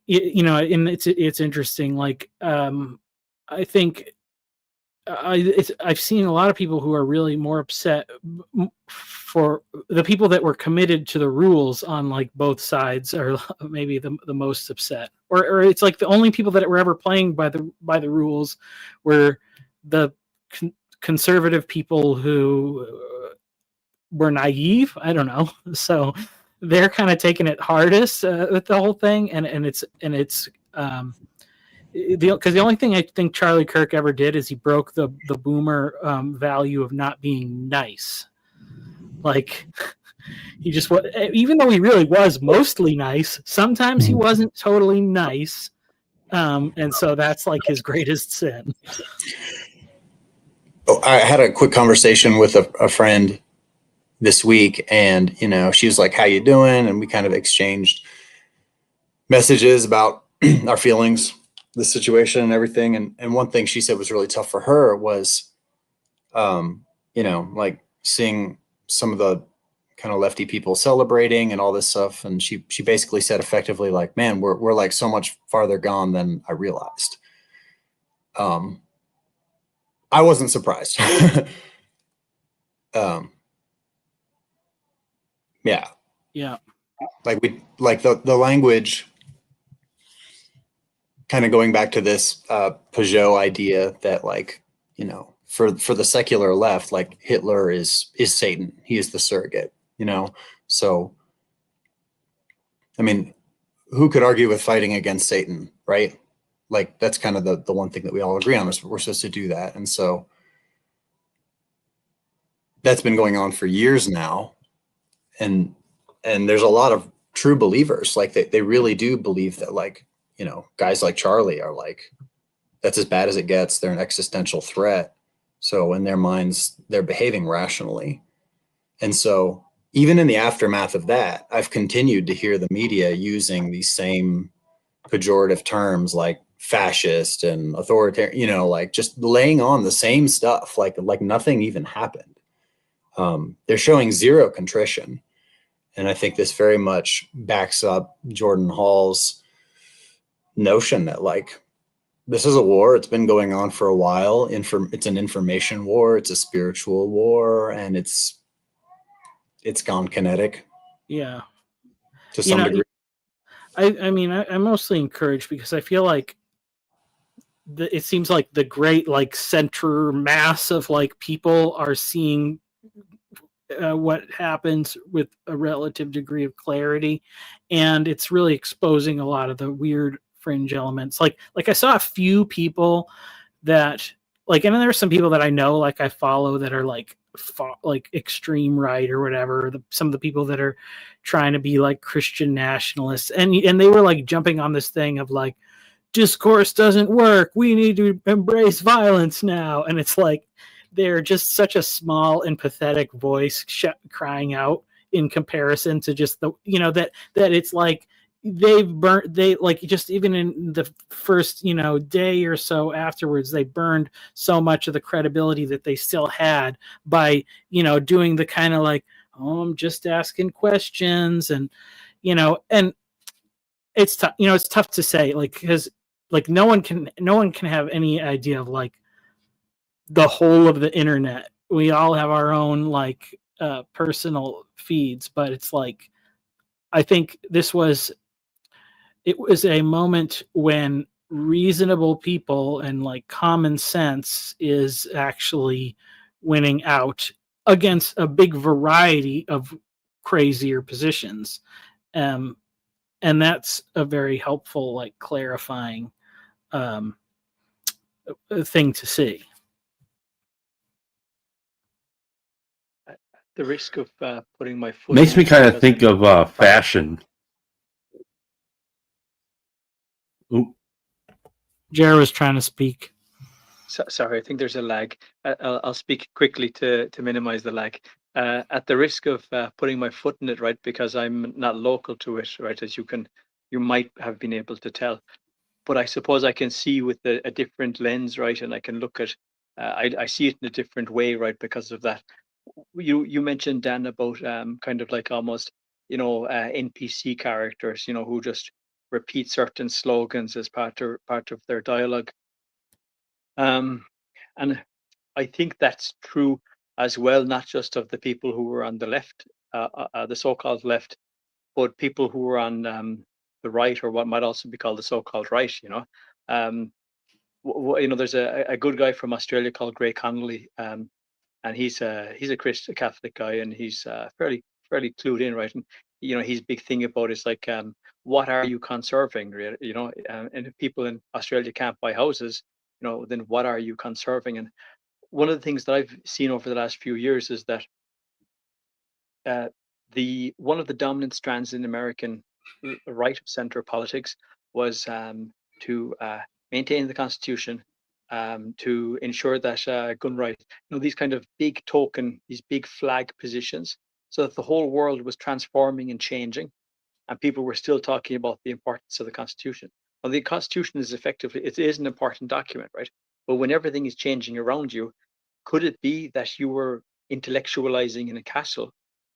it's interesting. Like I think I've seen a lot of people who are really more upset for the people that were committed to the rules on like both sides are maybe the most upset, or it's like the only people that were ever playing by the rules were the conservative people who were naive. I don't know. So they're kind of taking it hardest with the whole thing, and it's because the only thing I think Charlie Kirk ever did is he broke the boomer value of not being nice. Like he just even though he really was mostly nice, sometimes he wasn't totally nice, and so that's like his greatest sin. Oh, I had a quick conversation with a friend this week, and she was like, "How you doing?" And we kind of exchanged messages about our feelings, the situation, and everything. And one thing she said was really tough for her was, like seeing some of the kind of lefty people celebrating and all this stuff. And she basically said effectively, like, "Man, we're like so much farther gone than I realized." I wasn't surprised. Yeah. Like the language, kind of going back to this Peugeot idea that like, for the secular left, like Hitler is Satan. He is the surrogate, So, I mean, who could argue with fighting against Satan, right? Like that's kind of the one thing that we all agree on is we're supposed to do that. And so that's been going on for years now. And there's a lot of true believers, like they really do believe that, like, guys like Charlie are like, that's as bad as it gets. They're an existential threat. So in their minds, they're behaving rationally. And so even in the aftermath of that, I've continued to hear the media using these same pejorative terms like fascist and authoritarian, like just laying on the same stuff, like nothing even happened. They're showing zero contrition. And I think this very much backs up Jordan Hall's notion that like, this is a war. It's been going on for a while. It's an information war. It's a spiritual war, and it's gone kinetic. Yeah. To some degree. I mean, I'm mostly encouraged because I feel like it seems like the great like center mass of like people are seeing what happens with a relative degree of clarity, and it's really exposing a lot of the weird fringe elements. Like I saw a few people that like, and then there's some people that I know, like I follow, that are like extreme right or whatever. Some of the people that are trying to be like Christian nationalists, and they were like jumping on this thing of like, discourse doesn't work, we need to embrace violence now. And it's like, they're just such a small and pathetic voice crying out in comparison to just the, that it's like they like, just even in the first, day or so afterwards, they burned so much of the credibility that they still had by, doing the kind of like, oh, I'm just asking questions. And, and it's tough, it's tough to say, like, because like no one can have any idea of like the whole of the internet. We all have our own like personal feeds, but it's like, I think it was a moment when reasonable people and like common sense is actually winning out against a big variety of crazier positions. And that's a very helpful, like, clarifying thing to see. At the risk of putting my foot Makes in me it, kind of because think I'm of fashion. Oop. Jared was trying to speak. Sorry, I think there's a lag. I'll speak quickly to minimize the lag. At the risk of putting my foot in it, right, because I'm not local to it, right, as you might have been able to tell. But I suppose I can see with a different lens, right, and I can look at, I see it in a different way, right, because of that. You mentioned, Dan, about kind of like almost, NPC characters, who just repeat certain slogans as part of their dialogue. And I think that's true as well, not just of the people who were on the left, the so-called left, but people who were on the right, or what might also be called the so-called right. There's a good guy from Australia called Gray Connolly, and he's a Christian Catholic guy, and he's fairly clued in, right? And his big thing about is like, what are you conserving, really? And if people in Australia can't buy houses, then what are you conserving? And one of the things that I've seen over the last few years is that one of the dominant strands in American right of center politics was to maintain the Constitution, to ensure that gun rights, these kind of these big flag positions, so that the whole world was transforming and changing, and people were still talking about the importance of the Constitution. Well, the Constitution it is an important document, right? But when everything is changing around you, could it be that you were intellectualizing in a castle,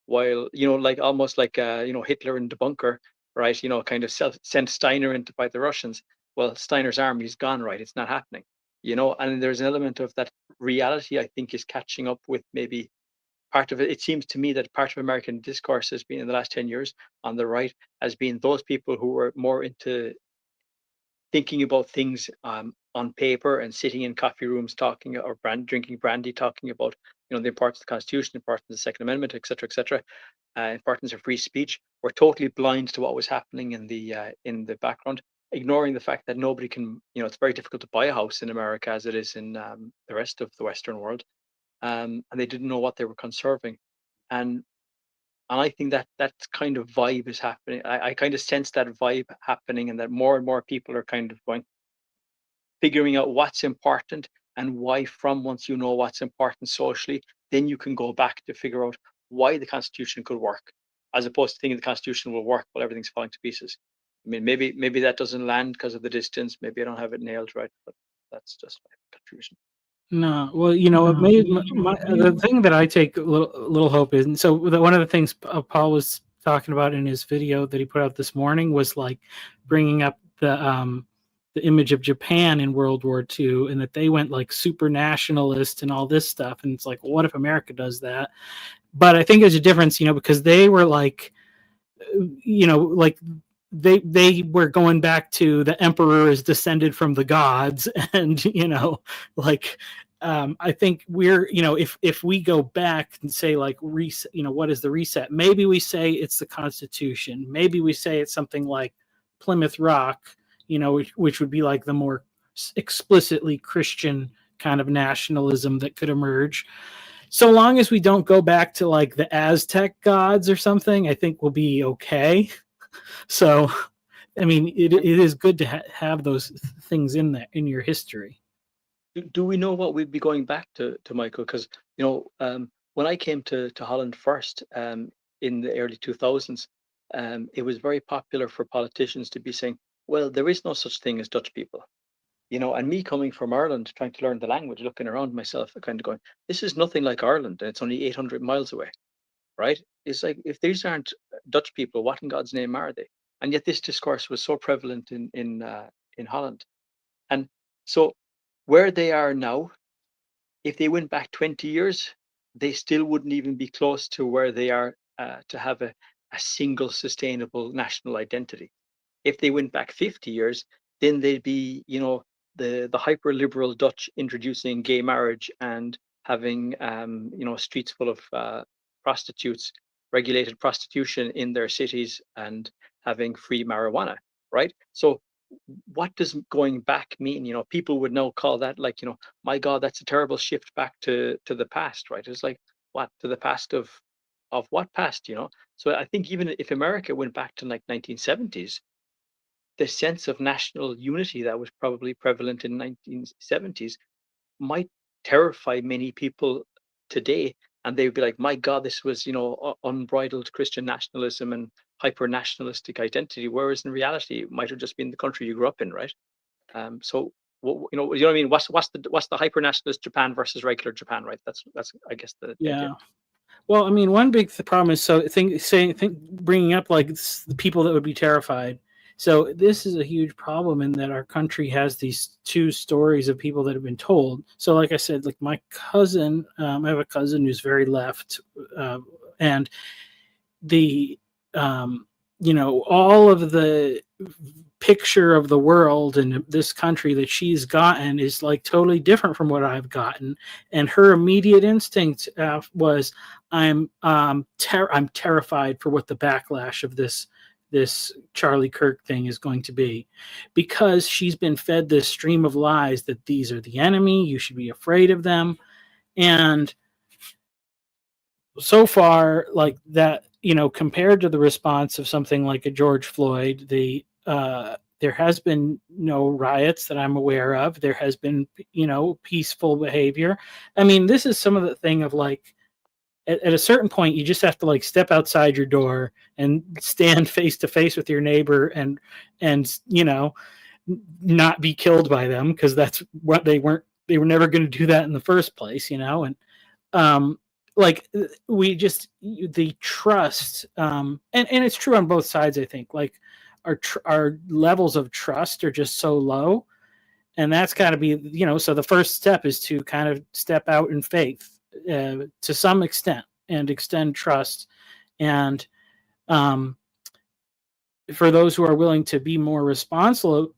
while like almost like Hitler in the bunker, right? Kind of sent Steiner into fight the Russians. Well, Steiner's army is gone, right? It's not happening. And there's an element of that reality, I think, is catching up with maybe part of it. It seems to me that part of American discourse has been, in the last 10 years on the right, has been those people who were more into thinking about things on paper and sitting in coffee rooms talking, or drinking brandy, talking about the importance of the Constitution, the importance of the Second Amendment, etc., etc., importance of free speech. We're totally blind to what was happening in the background, ignoring the fact that nobody can, it's very difficult to buy a house in America as it is in the rest of the Western world, and they didn't know what they were conserving. And I think that kind of vibe is happening. I kind of sense that vibe happening, and that more and more people are kind of figuring out what's important and why. From once you know what's important socially, then you can go back to figure out why the Constitution could work, as opposed to thinking the Constitution will work while everything's falling to pieces. I mean, maybe that doesn't land because of the distance. Maybe I don't have it nailed right, but that's just my contribution. No, well, the thing that I take a little hope is, and so one of the things Paul was talking about in his video that he put out this morning was like bringing up the image of Japan in World War II, and that they went like super nationalist and all this stuff, and it's like, well, what if America does that? But I think there's a difference, because they were like, like they were going back to the emperor is descended from the gods, and like I think we're, if we go back and say like reset, what is the reset? Maybe we say it's the Constitution. Maybe we say it's something like Plymouth Rock, which would be like the more explicitly Christian kind of nationalism that could emerge. So long as we don't go back to like the Aztec gods or something, I think we'll be okay. So, I mean, it is good to have those things in there in your history. Do we know what we'd be going back to Michael? Because when I came to Holland first in the early 2000s, it was very popular for politicians to be saying, well, there is no such thing as Dutch people. And me coming from Ireland, trying to learn the language, looking around myself, kind of going, this is nothing like Ireland, and it's only 800 miles away, right? It's like, if these aren't Dutch people, what in God's name are they? And yet this discourse was so prevalent in Holland. And so where they are now, if they went back 20 years, they still wouldn't even be close to where they are to have a single sustainable national identity. If they went back 50 years, then they'd be, the hyper liberal Dutch introducing gay marriage and having, streets full of prostitutes, regulated prostitution in their cities, and having free marijuana, right? So what does going back mean? People would now call that like, my God, that's a terrible shift back to the past, right? It's like, what, to the past of what past? So I think even if America went back to like 1970s, the sense of national unity that was probably prevalent in 1970s might terrify many people today, and they would be like, my God, this was unbridled Christian nationalism and hyper nationalistic identity, whereas in reality it might have just been the country you grew up in, right? So what I mean? What's the hyper nationalist Japan versus regular Japan, right? That's I guess the idea. Well, I mean, one big problem is bringing up like the people that would be terrified. So this is a huge problem in that our country has these two stories of people that have been told. So like I said, like my cousin, I have a cousin who's very left, and the, all of the picture of the world and this country that she's gotten is like totally different from what I've gotten. And her immediate instinct was, I'm terrified for what the backlash of this Charlie Kirk thing is going to be, because she's been fed this stream of lies that these are the enemy, you should be afraid of them. And so far, like that, compared to the response of something like a George Floyd, there has been no riots that I'm aware of. There has been, peaceful behavior. I mean, this is some of the thing of like, at a certain point, you just have to like step outside your door and stand face to face with your neighbor and not be killed by them, because that's what they were never going to do that in the first place, and like the trust, and it's true on both sides. I think like our levels of trust are just so low, and that's got to be, so the first step is to kind of step out in faith. To some extent, and extend trust, and for those who are willing to be more responsible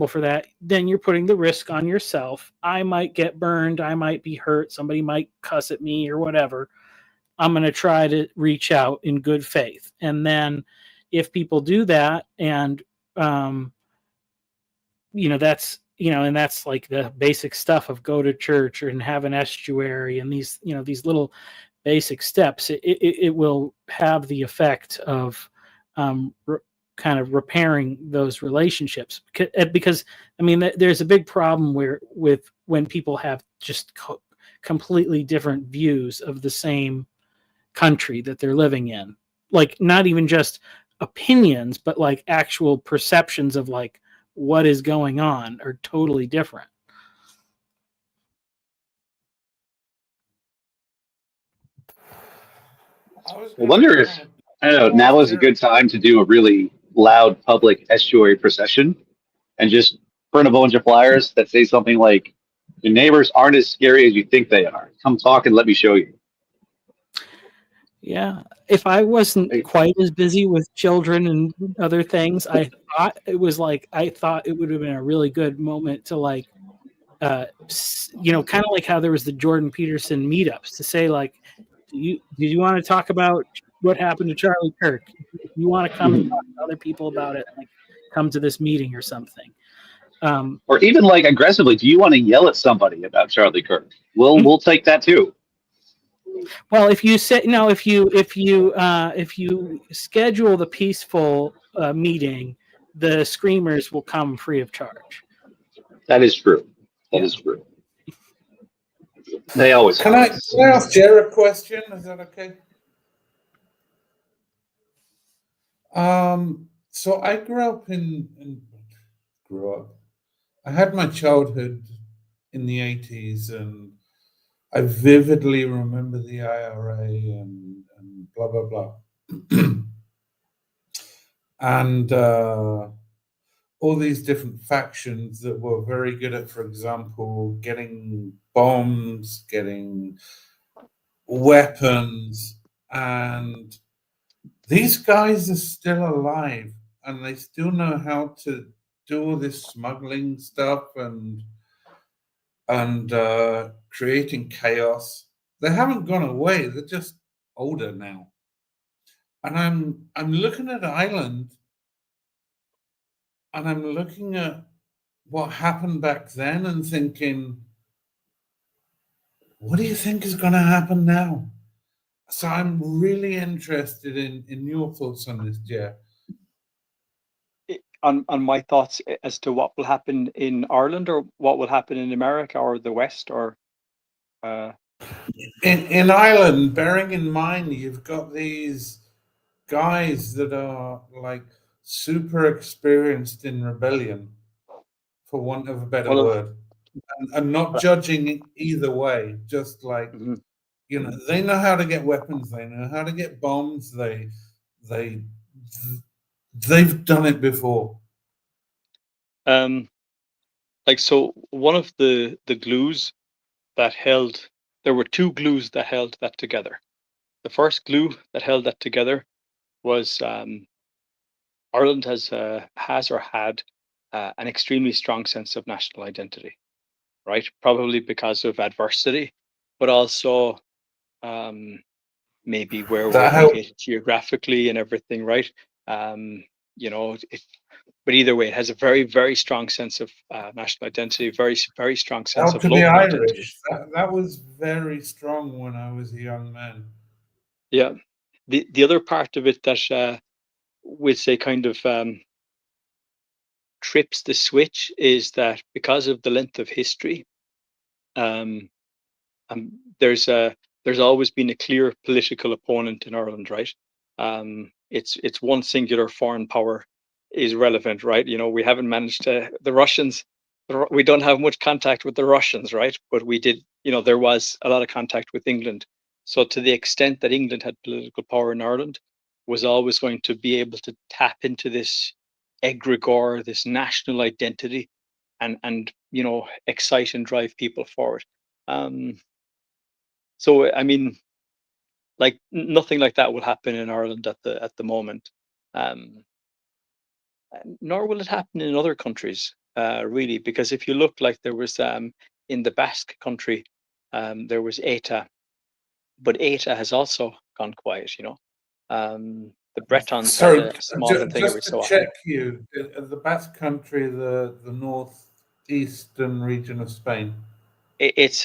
for that, then you're putting the risk on yourself. I might get burned, I might be hurt, somebody might cuss at me or whatever. I'm going to try to reach out in good faith, and then if people do that, and that's and that's like the basic stuff of go to church and have an estuary and these little basic steps, it will have the effect of kind of repairing those relationships, because I mean there's a big problem with when people have just completely different views of the same country that they're living in, like not even just opinions, but like actual perceptions of like what is going on are totally different. I wonder if, I don't know, now is a good time to do a really loud public estuary procession and just print a bunch of flyers that say something like, your neighbors aren't as scary as you think they are. Come talk and let me show you. Yeah. If I wasn't quite as busy with children and other things, I thought it would have been a really good moment to like, kind of like how there was the Jordan Peterson meetups to say like, do you want to talk about what happened to Charlie Kirk? If you want to come and talk to other people about it, like come to this meeting or something. Or even like aggressively, do you want to yell at somebody about Charlie Kirk? We'll take that too. Well, if you say no, if you schedule the peaceful meeting, the screamers will come free of charge. That is true. That is true. They always Can are. I ask Jared a question? Is that okay? So I grew up. I had my childhood in the 80s, and I vividly remember the IRA and blah blah blah, and all these different factions that were very good at, for example, getting bombs, getting weapons, and these guys are still alive, and they still know how to do all this smuggling stuff and creating chaos. They haven't gone away. They're just older now. And I'm looking at Ireland, and I'm looking at what happened back then and thinking, what do you think is going to happen now? So I'm really interested in your thoughts on this, Jeff. On my thoughts as to what will happen in Ireland, or what will happen in America or the West, or in Ireland, bearing in mind you've got these guys that are like super experienced in rebellion, for want of a better word, and not judging either way, just like they know how to get weapons, they know how to get bombs, they've done it before. Like, so one of the glues that held, there were two glues that held that together. The first glue that held that together was Ireland has or had an extremely strong sense of national identity, right? Probably because of adversity, but also maybe where we're located geographically and everything, right? But either way, it has a very, very strong sense of national identity, very, very strong sense of local identity. That was very strong when I was a young man. Yeah. The other part of it that we'd say kind of trips the switch is that because of the length of history, there's always been a clear political opponent in Ireland, right? It's one singular foreign power is relevant, right? We haven't managed to, the Russians, we don't have much contact with the Russians, right? But we did, there was a lot of contact with England. So to the extent that England had political power in Ireland, was always going to be able to tap into this egregore, this national identity, and excite and drive people forward. So I mean, like nothing like that will happen in Ireland at the moment. Nor will it happen in other countries, really, because if you look, like there was in the Basque country, there was ETA, but ETA has also gone quiet. The Bretons had a small thing every so often. Check you, the Basque country, the northeastern region of Spain. It's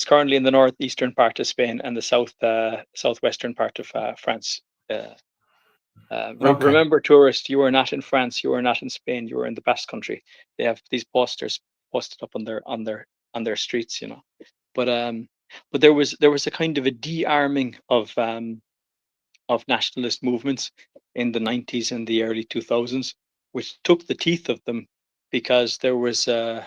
currently in the northeastern part of Spain and the southwestern part of France. Remember, tourist, you are not in France, you are not in Spain, you are in the Basque country. They have these posters posted up on their streets, But there was a kind of a de-arming of nationalist movements in the 90s and the early 2000s, which took the teeth of them, because there was a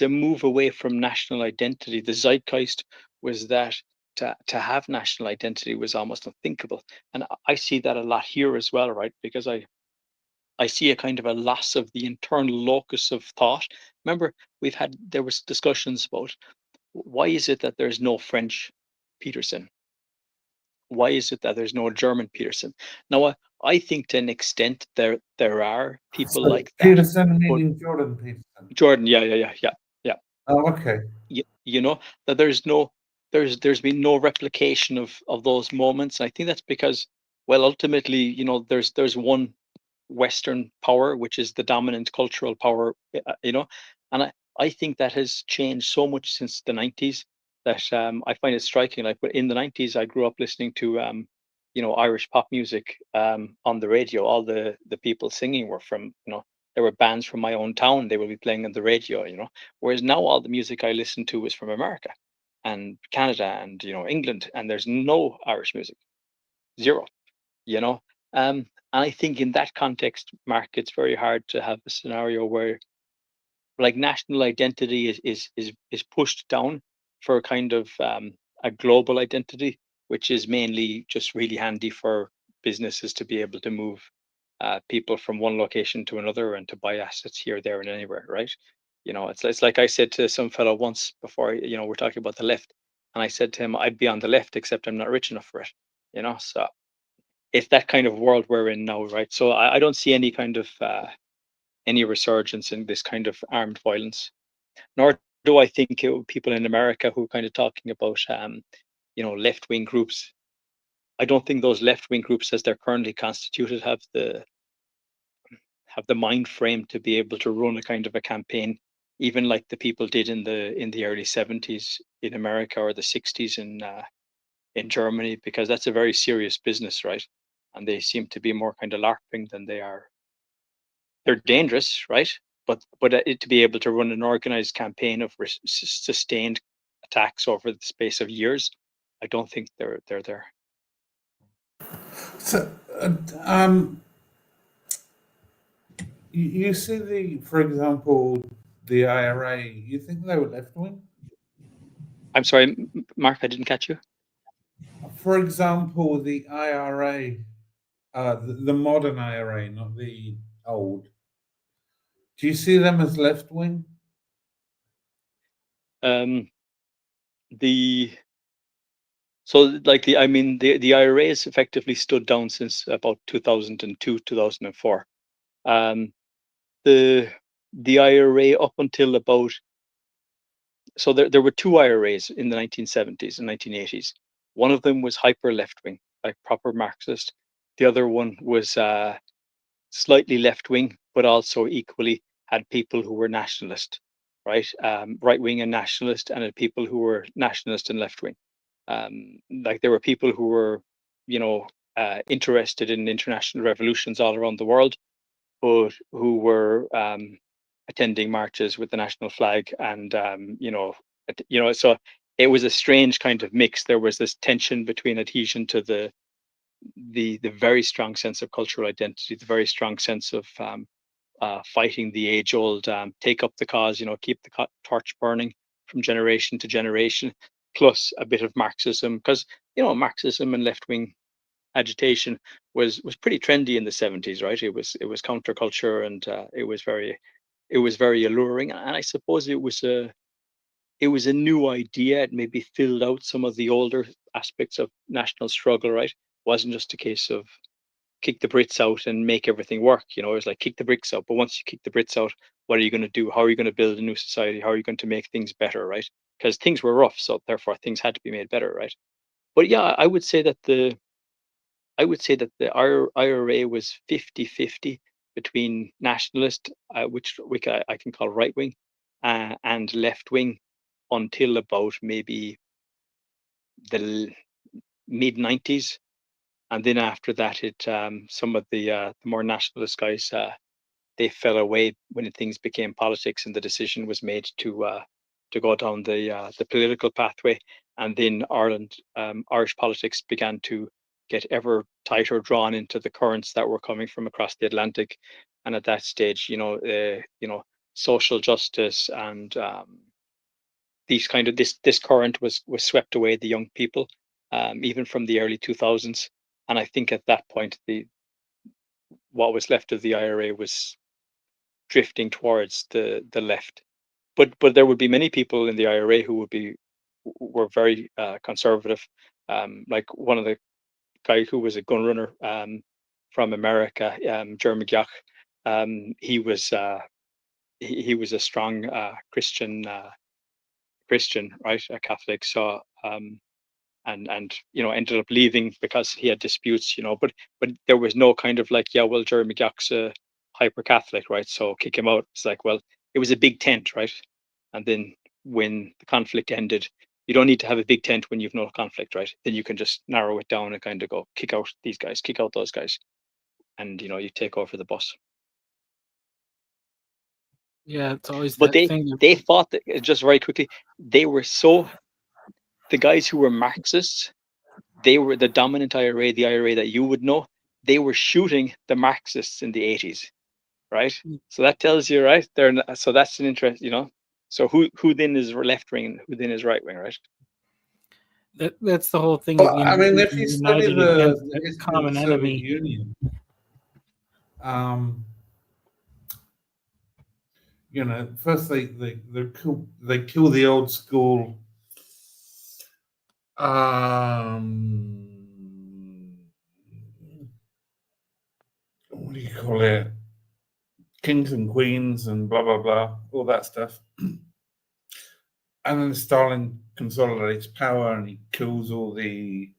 move away from national identity. The zeitgeist was that to have national identity was almost unthinkable. And I see that a lot here as well, right? Because I see a kind of a loss of the internal locus of thought. Remember, there was discussions about why is it that there's no French Peterson? Why is it that there's no German Peterson? Now, I think to an extent there are people like that. Peterson meaning Jordan Peterson. Jordan, yeah. Oh, okay. That there's been no replication of those moments. And I think that's because, well, ultimately, there's one Western power, which is the dominant cultural power, and I think that has changed so much since the 90s that I find it striking. Like, but in the 90s, I grew up listening to Irish pop music on the radio. All the people singing were from, there were bands from my own town. They would be playing on the radio, Whereas now all the music I listen to is from America and Canada and England, and there's no Irish music, zero. And I think in that context, Mark, it's very hard to have a scenario where like national identity is pushed down for a kind of a global identity, which is mainly just really handy for businesses to be able to move people from one location to another and to buy assets here, there, and anywhere, right? It's like I said to some fellow once before, we're talking about the left, and I said to him, I'd be on the left, except I'm not rich enough for it, So it's that kind of world we're in now, right? So I don't see any kind of any resurgence in this kind of armed violence, nor do I think people in America who are kind of talking about, left-wing groups. I don't think those left-wing groups, as they're currently constituted, have the mind frame to be able to run a kind of a campaign, even like the people did in the early 70s in America or the 60s in Germany, because that's a very serious business, right? And they seem to be more kind of LARPing than they are. They're dangerous, right? But to be able to run an organized campaign of sustained attacks over the space of years, I don't think they're there. So, you see for example, the IRA. You think they were left wing? I'm sorry, Mark, I didn't catch you. For example, the IRA, the modern IRA, not the old. Do you see them as left wing? The IRA has effectively stood down since about 2002, 2004. The IRA up until about, so there were two IRAs in the 1970s and 1980s. One of them was hyper left wing, like proper Marxist. The other one was slightly left wing, but also equally had people who were nationalist, right? Right wing and nationalist, and had people who were nationalist and left wing. Like there were people who were, interested in international revolutions all around the world, but who were attending marches with the national flag, and so it was a strange kind of mix. There was this tension between adhesion to the very strong sense of cultural identity, the very strong sense of fighting the age-old take up the cause, keep the torch burning from generation to generation, plus a bit of Marxism, because Marxism and left-wing agitation was pretty trendy in the 70s, right? It was counterculture, and it was very alluring, and I suppose it was a new idea. It maybe filled out some of the older aspects of national struggle, right? It wasn't just a case of kick the Brits out and make everything work. It was like kick the Brits out, but once you kick the Brits out, what are you going to do? How are you going to build a new society? How are you going to make things better, right? Because things were rough, so therefore things had to be made better, right? But yeah, I would say that the IRA was 50-50 between nationalist, which I can call right wing, and left wing, until about maybe the mid 90s. And then after that, some of the more nationalist guys, they fell away when things became politics, and the decision was made to go down the political pathway. And then Irish politics began to get ever tighter drawn into the currents that were coming from across the Atlantic. And at that stage, social justice and this current was swept away the young people, even from the early 2000s. And I think at that point, what was left of the IRA was drifting towards the left. But there would be many people in the IRA who were very conservative. Like one of the guy who was a gun runner from America, Jeremy Gach. He was a strong Christian, right, a Catholic. So and ended up leaving because he had disputes, but there was no kind of like, yeah, well, Jerry McGoug's a hyper Catholic, right? So kick him out. It's like, well, it was a big tent, right? And then when the conflict ended, you don't need to have a big tent when you've no conflict, right? Then you can just narrow it down and kind of go, kick out these guys, kick out those guys, and you take over the bus. Yeah, it's always But that thing. they fought just very quickly. The guys who were Marxists, they were the dominant IRA, the IRA that you would know. They were shooting the Marxists in the 80s, right? So that tells you, right? So that's an interest, So who then is left wing and who then is right wing, right? That's the whole thing. Well, I mean, if you study united the against a history of common the Soviet enemy. Union, first they kill the old school. What do you call it? Kings and queens and blah blah blah, all that stuff. And then Stalin consolidates power and he kills all the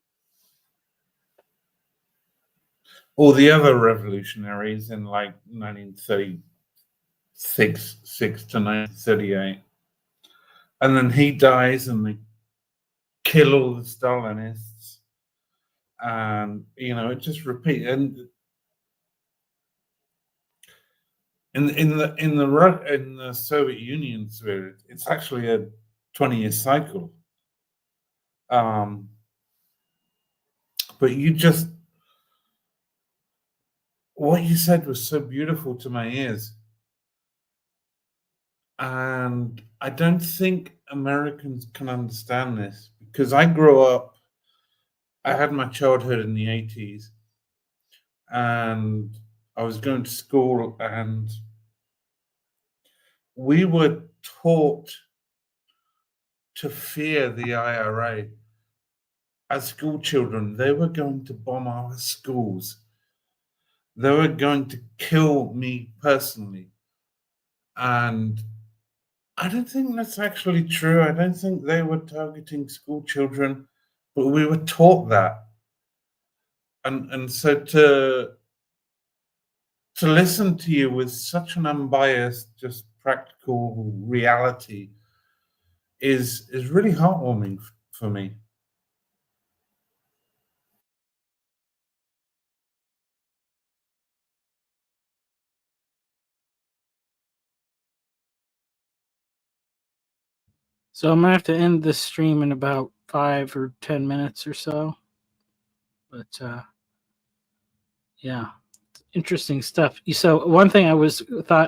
other revolutionaries in like 1936 to 1938. And then he dies and they kill all the Stalinists. And it just repeats. And in the Soviet Union spirit, it's actually a 20-year cycle. But what you said was so beautiful to my ears. And I don't think Americans can understand this because I had my childhood in the 80s and I was going to school and we were taught to fear the IRA. As school children, they were going to bomb our schools. They were going to kill me personally. And I don't think that's actually true. I don't think they were targeting school children, but we were taught that. And so to listen to you with such an unbiased, just practical reality is really heartwarming for me. So I'm gonna have to end this stream in about 5 or 10 minutes or so. But yeah, interesting stuff. So one thing I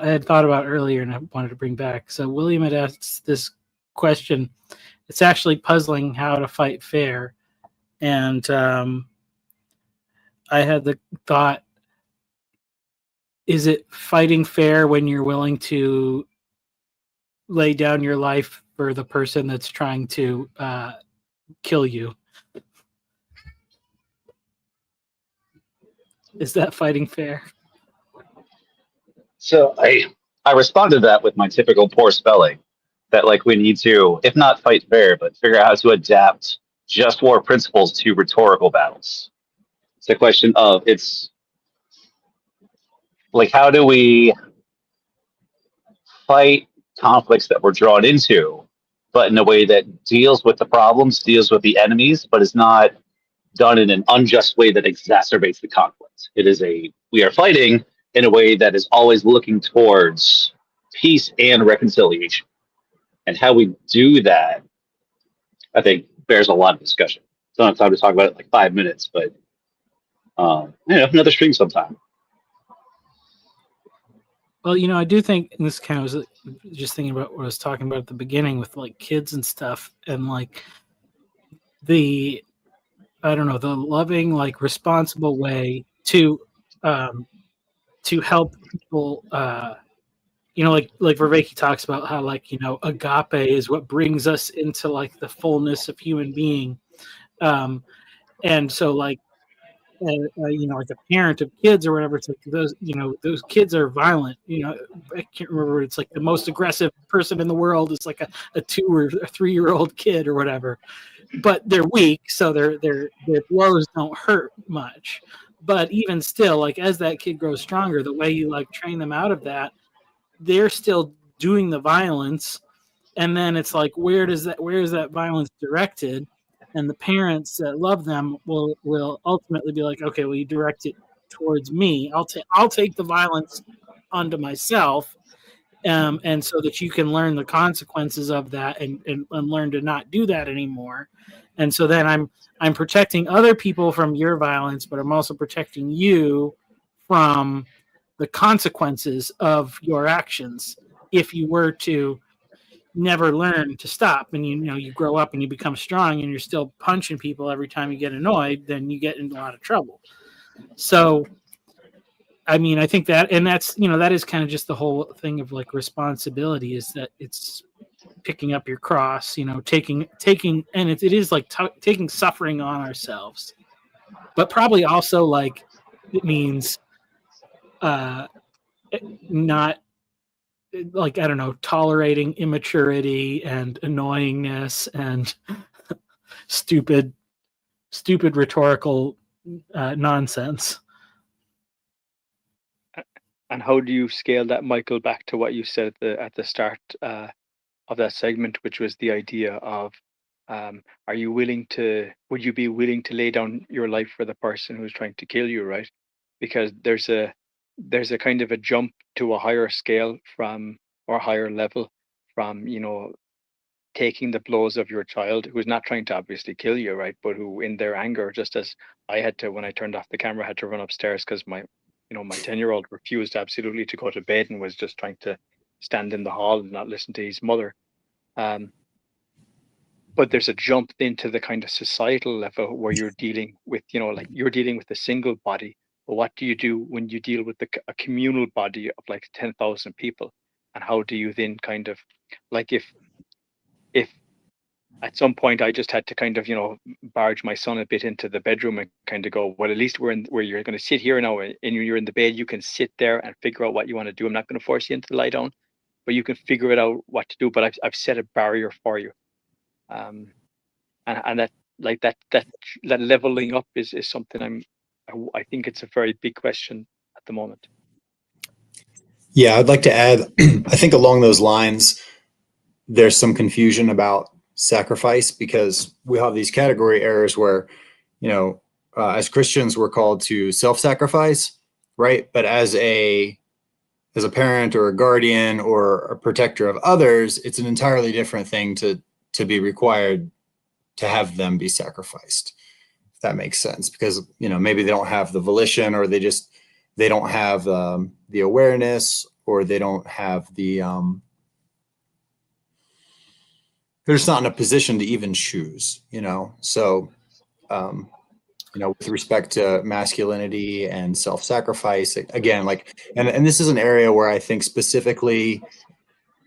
had thought about earlier and I wanted to bring back. So William had asked this question. It's actually puzzling how to fight fair. And I had the thought, is it fighting fair when you're willing to lay down your life for the person that's trying to kill you? Is that fighting fair? So I responded to that with my typical poor spelling, that like we need to, if not fight fair, but figure out how to adapt just war principles to rhetorical battles. It's a question of, it's like, how do we fight conflicts that we're drawn into, but in a way that deals with the problems, deals with the enemies, but is not done in an unjust way that exacerbates the conflict. We are fighting in a way that is always looking towards peace and reconciliation. And how we do that, I think, bears a lot of discussion. Don't have time to talk about it in like 5 minutes, but another stream sometime. Well, I do think, and this kind of was just thinking about what I was talking about at the beginning with like kids and stuff, and like the loving, like responsible way to help people, like Vervaeke talks about how agape is what brings us into like the fullness of human being. And so like a parent of kids or whatever, it's like those kids are violent. I can't remember. It's like the most aggressive person in the world is like a 2 or 3 year old kid or whatever. but they're weak, so their blows don't hurt much. But even still, like as that kid grows stronger, the way you like train them out of that, they're still doing the violence, and then it's like where is that violence directed? And the parents that love them will ultimately be like, okay, well, you direct it towards me. I'll take the violence onto myself, and so that you can learn the consequences of that and learn to not do that anymore. And so then I'm protecting other people from your violence, but I'm also protecting you from the consequences of your actions if you were to never learn to stop, and you grow up and you become strong and you're still punching people every time you get annoyed, then you get into a lot of trouble. So I mean, I think that, and that's, that is kind of just the whole thing of like responsibility, is that it's picking up your cross, taking, and it is like taking suffering on ourselves, but probably also like it means not like, I don't know, tolerating immaturity and annoyingness and stupid rhetorical nonsense. And how do you scale that, Michael, back to what you said at the start of that segment, which was the idea of, would you be willing to lay down your life for the person who's trying to kill you, right? Because there's a kind of a jump to a higher scale or higher level from, taking the blows of your child who's not trying to obviously kill you, right? But who in their anger, just as I had to, when I turned off the camera, had to run upstairs because my 10-year-old refused absolutely to go to bed and was just trying to stand in the hall and not listen to his mother. But there's a jump into the kind of societal level where you're dealing with, like you're dealing with a single body. But what do you do when you deal with a communal body of like 10,000 people? And how do you then kind of, like, if at some point I just had to kind of, barge my son a bit into the bedroom and kind of go, well, at least where you're going to sit here now and you're in the bed, you can sit there and figure out what you want to do. I'm not going to force you into the lie down, but you can figure it out what to do. But I've set a barrier for you. And that, like that leveling up is something I think it's a very big question at the moment. Yeah, I'd like to add, I think along those lines, there's some confusion about sacrifice, because we have these category errors where, as Christians, we're called to self-sacrifice, right? But as a parent or a guardian or a protector of others, it's an entirely different thing to be required to have them be sacrificed, if that makes sense. Because, maybe they don't have the volition, or they don't have the awareness, or they don't have the, they're just not in a position to even choose, So, with respect to masculinity and self-sacrifice, again, like, and this is an area where I think specifically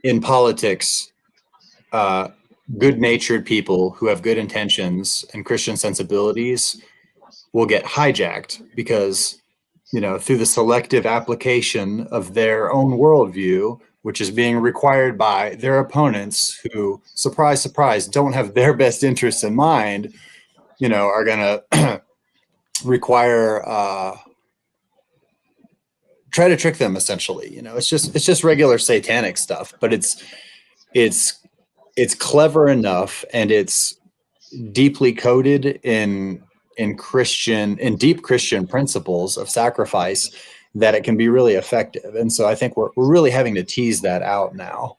in politics, good-natured people who have good intentions and Christian sensibilities will get hijacked because, through the selective application of their own worldview, which is being required by their opponents who, surprise, surprise, don't have their best interests in mind, are going to require, try to trick them, essentially. It's just regular satanic stuff, but it's clever enough, and it's deeply coded in deep Christian principles of sacrifice, that it can be really effective. And so I think we're really having to tease that out now.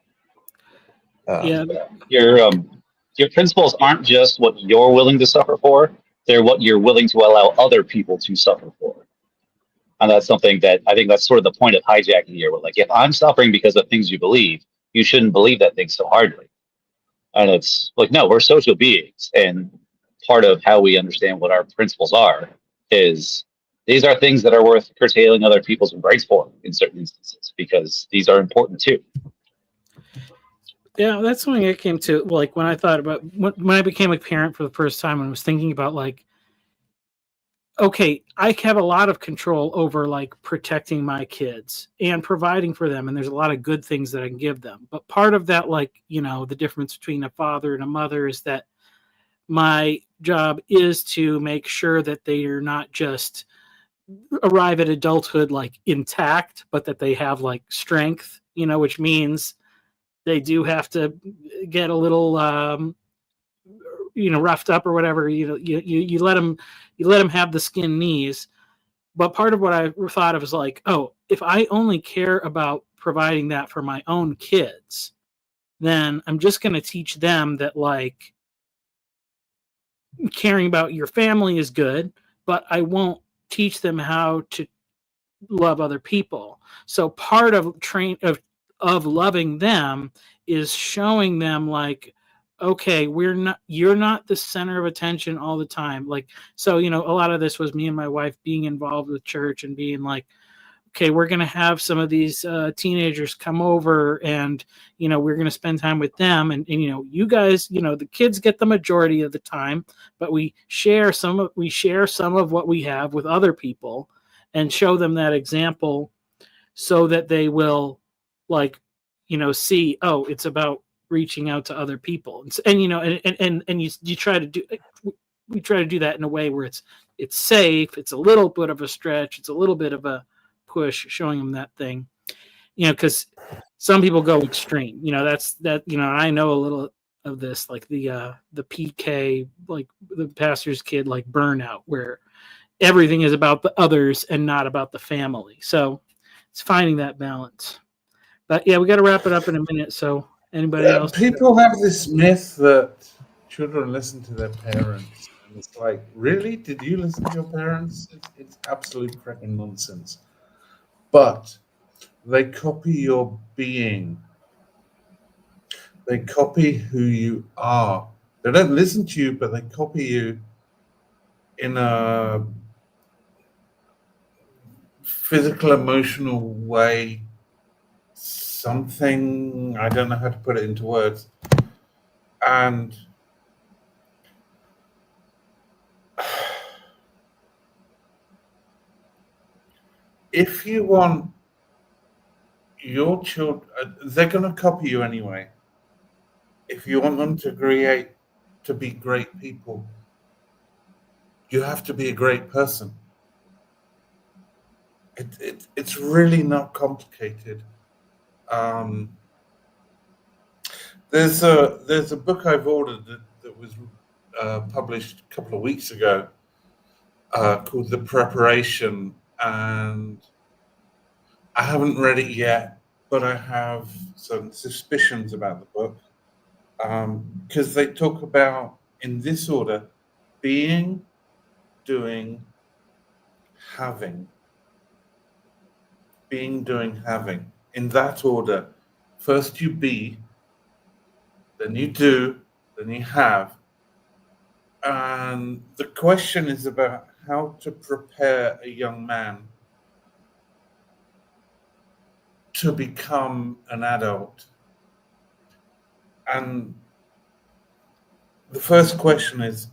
Yeah. Your principles aren't just what you're willing to suffer for; they're what you're willing to allow other people to suffer for. And that's something that I think that's sort of the point of hijacking here. Where, like, if I'm suffering because of things you believe, you shouldn't believe that thing so hardly. And it's like, no, we're social beings, and part of how we understand what our principles are is these are things that are worth curtailing other people's rights for in certain instances, because these are important too. Yeah, that's something I came to, like, when I thought about when I became a parent for the first time, and I was thinking about, like, okay, I have a lot of control over, like, protecting my kids and providing for them, and there's a lot of good things that I can give them. But part of that, like, the difference between a father and a mother is that my job is to make sure that they are not just arrive at adulthood like intact, but that they have like strength, which means they do have to get a little roughed up or whatever. You let them have the skin knees. But part of what I thought of is like, oh, if I only care about providing that for my own kids, then I'm just going to teach them that like caring about your family is good, but I won't teach them how to love other people. So part of of loving them is showing them like, okay, you're not the center of attention all the time. Like, so, a lot of this was me and my wife being involved with church and being like, okay, we're going to have some of these teenagers come over and, we're going to spend time with them. And, you guys, the kids get the majority of the time, but we share some of what we have with other people and show them that example so that they will like, see, oh, it's about reaching out to other people. And you try to do, we try to do that in a way where it's safe. It's a little bit of a stretch. It's a little bit of a push, showing them that thing, because some people go extreme. That's that. I know a little of this, like the PK, like the pastor's kid, like burnout, where everything is about the others and not about the family. So it's finding that balance. But yeah, we got to wrap it up in a minute. So anybody else? People have this myth that children listen to their parents. And it's like, really? Did you listen to your parents? It's absolute freaking nonsense. But they copy your being. They copy who you are. They don't listen to you, but they copy you in a physical, emotional way. Something, I don't know how to put it into words. And if you want your children, they're going to copy you anyway. If you want them to be great people, you have to be a great person. It's really not complicated. There's a book I've ordered that was published a couple of weeks ago called The Preparation, and I haven't read it yet, but I have some suspicions about the book because they talk about, in this order, being, doing, having. Being, doing, having. In that order. First you be, then you do, then you have. And the question is about how to prepare a young man to become an adult. And the first question is,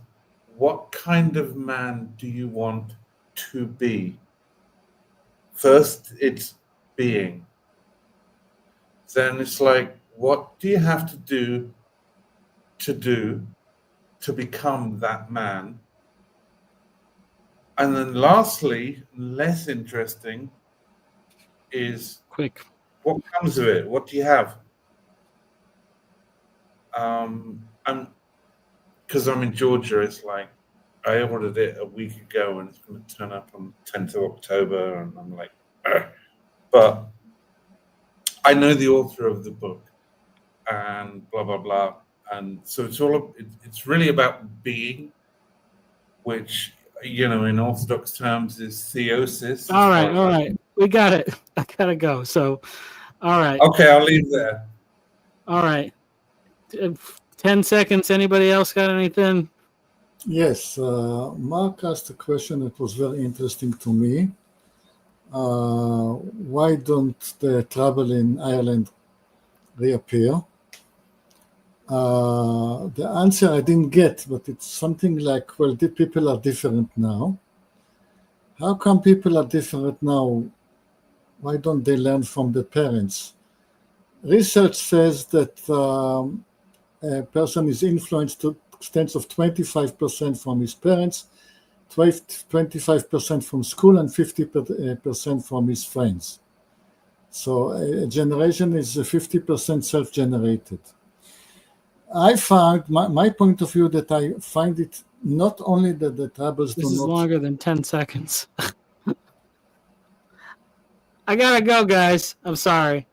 what kind of man do you want to be? First, it's being. Then it's like, what do you have to do to become that man? And then lastly, less interesting, is quick. What comes of it? What do you have? And because I'm in Georgia, it's like I ordered it a week ago and it's going to turn up on 10th of October, and I'm like, ugh. But I know the author of the book and blah blah blah, and so it's really about being, which in Orthodox terms is theosis. All right, we got it. I gotta go. So, all right. Okay, I'll leave there. All right. 10 seconds. Anybody else got anything? Yes, Mark asked a question that was very interesting to me. Why don't the trouble in Ireland reappear? The answer I didn't get, but it's something like, well, the people are different now. How come people are different now? Why don't they learn from the parents? Research says that a person is influenced to stands of 25% from his parents, 25% from school, and 50% from his friends. So a generation is 50% self-generated. I found my point of view that I find it not only that the troubles This do is not. longer than 10 seconds. I gotta go, guys. I'm sorry.